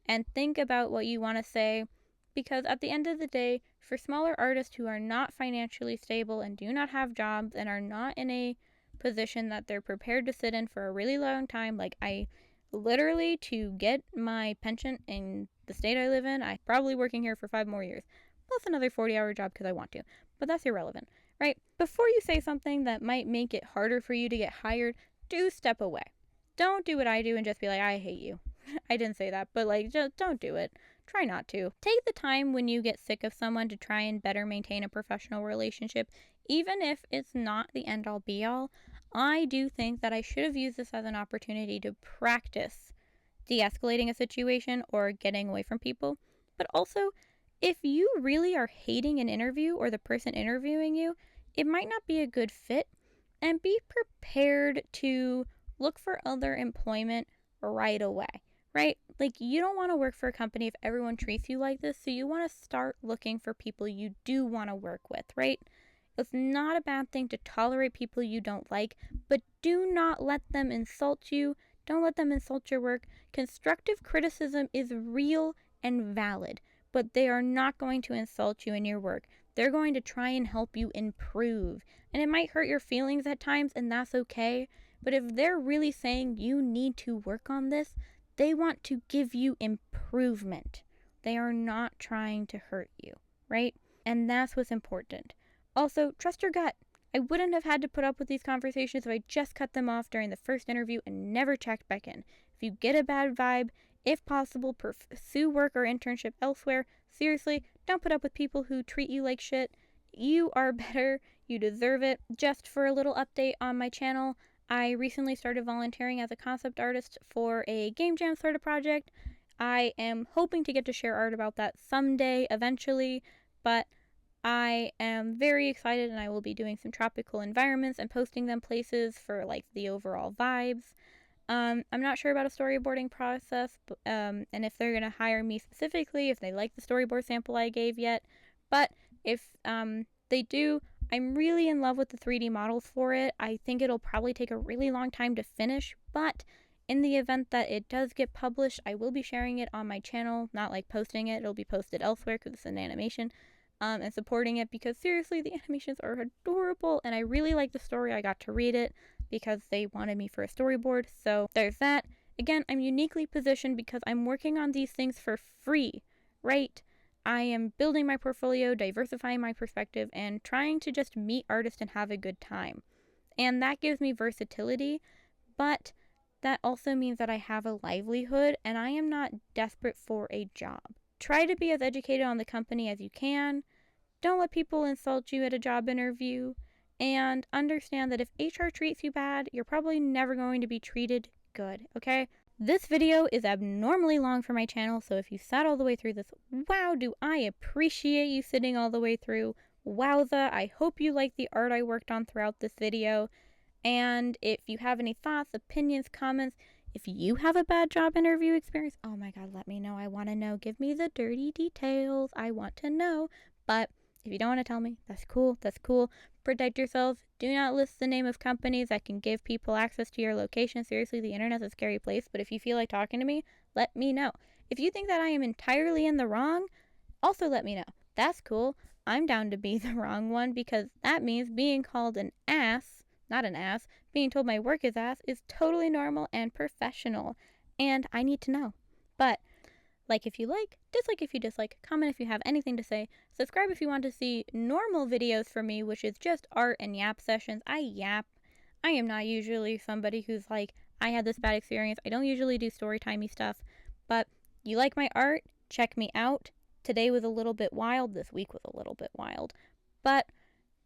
and think about what you want to say. Because at the end of the day, for smaller artists who are not financially stable and do not have jobs and are not in a position that they're prepared to sit in for a really long time, I literally, to get my pension in the state I live in, I'm probably working here for 5 more years, plus another 40-hour job because I want to. But that's irrelevant, right? Before you say something that might make it harder for you to get hired, do step away. Don't do what I do and just be like, I hate you. I didn't say that, but just don't do it. Try not to. Take the time when you get sick of someone to try and better maintain a professional relationship, even if it's not the end-all be-all. I do think that I should have used this as an opportunity to practice de-escalating a situation or getting away from people. But also, if you really are hating an interview or the person interviewing you, it might not be a good fit, and be prepared to look for other employment right away, right? You don't want to work for a company if everyone treats you like this, so you want to start looking for people you do want to work with, right? It's not a bad thing to tolerate people you don't like, but do not let them insult you. Don't let them insult your work. Constructive criticism is real and valid, but they are not going to insult you in your work. They're going to try and help you improve. And it might hurt your feelings at times, and that's okay. But if they're really saying you need to work on this, they want to give you improvement. They are not trying to hurt you, right? And that's what's important. Also, trust your gut. I wouldn't have had to put up with these conversations if I just cut them off during the first interview and never checked back in. If you get a bad vibe, if possible, pursue work or internship elsewhere. Seriously, don't put up with people who treat you like shit. You are better. You deserve it. Just for a little update on my channel, I recently started volunteering as a concept artist for a game jam sort of project. I am hoping to get to share art about that someday, eventually, but I am very excited, and I will be doing some tropical environments and posting them places for the overall vibes. I'm not sure about a storyboarding process, and if they're going to hire me specifically, if they like the storyboard sample I gave yet. But if they do, I'm really in love with the 3D models for it. I think it'll probably take a really long time to finish, but in the event that it does get published, I will be sharing it on my channel, not posting it. It'll be posted elsewhere because it's an animation, and supporting it because seriously, the animations are adorable, and I really like the story. I got to read it because they wanted me for a storyboard, so there's that. Again, I'm uniquely positioned because I'm working on these things for free, right? I am building my portfolio, diversifying my perspective, and trying to just meet artists and have a good time. And that gives me versatility, but that also means that I have a livelihood and I am not desperate for a job. Try to be as educated on the company as you can. Don't let people insult you at a job interview. And understand that if HR treats you bad, you're probably never going to be treated good, okay? This video is abnormally long for my channel, so if you sat all the way through this, wow, do I appreciate you sitting all the way through. Wowza, I hope you like the art I worked on throughout this video. And if you have any thoughts, opinions, comments, if you have a bad job interview experience, oh my god, let me know. I want to know. Give me the dirty details. I want to know. But if you don't want to tell me, that's cool. That's cool. protect yourselves. Do not list the name of companies that can give people access to your location. Seriously, the internet's a scary place, but if you feel like talking to me, let me know. If you think that I am entirely in the wrong, also let me know. That's cool. I'm down to be the wrong one, because that means being called an ass, not an ass, being told my work is ass is totally normal and professional, and I need to know. But like if you like, dislike if you dislike, comment if you have anything to say, subscribe if you want to see normal videos from me, which is just art and yap sessions. I yap. I am not usually somebody who's like, I had this bad experience. I don't usually do storytimey stuff, but you like my art? Check me out. Today was a little bit wild. This week was a little bit wild. But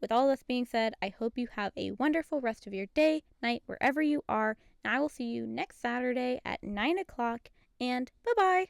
with all this being said, I hope you have a wonderful rest of your day, night, wherever you are. And I will see you next Saturday at 9 o'clock. And bye-bye.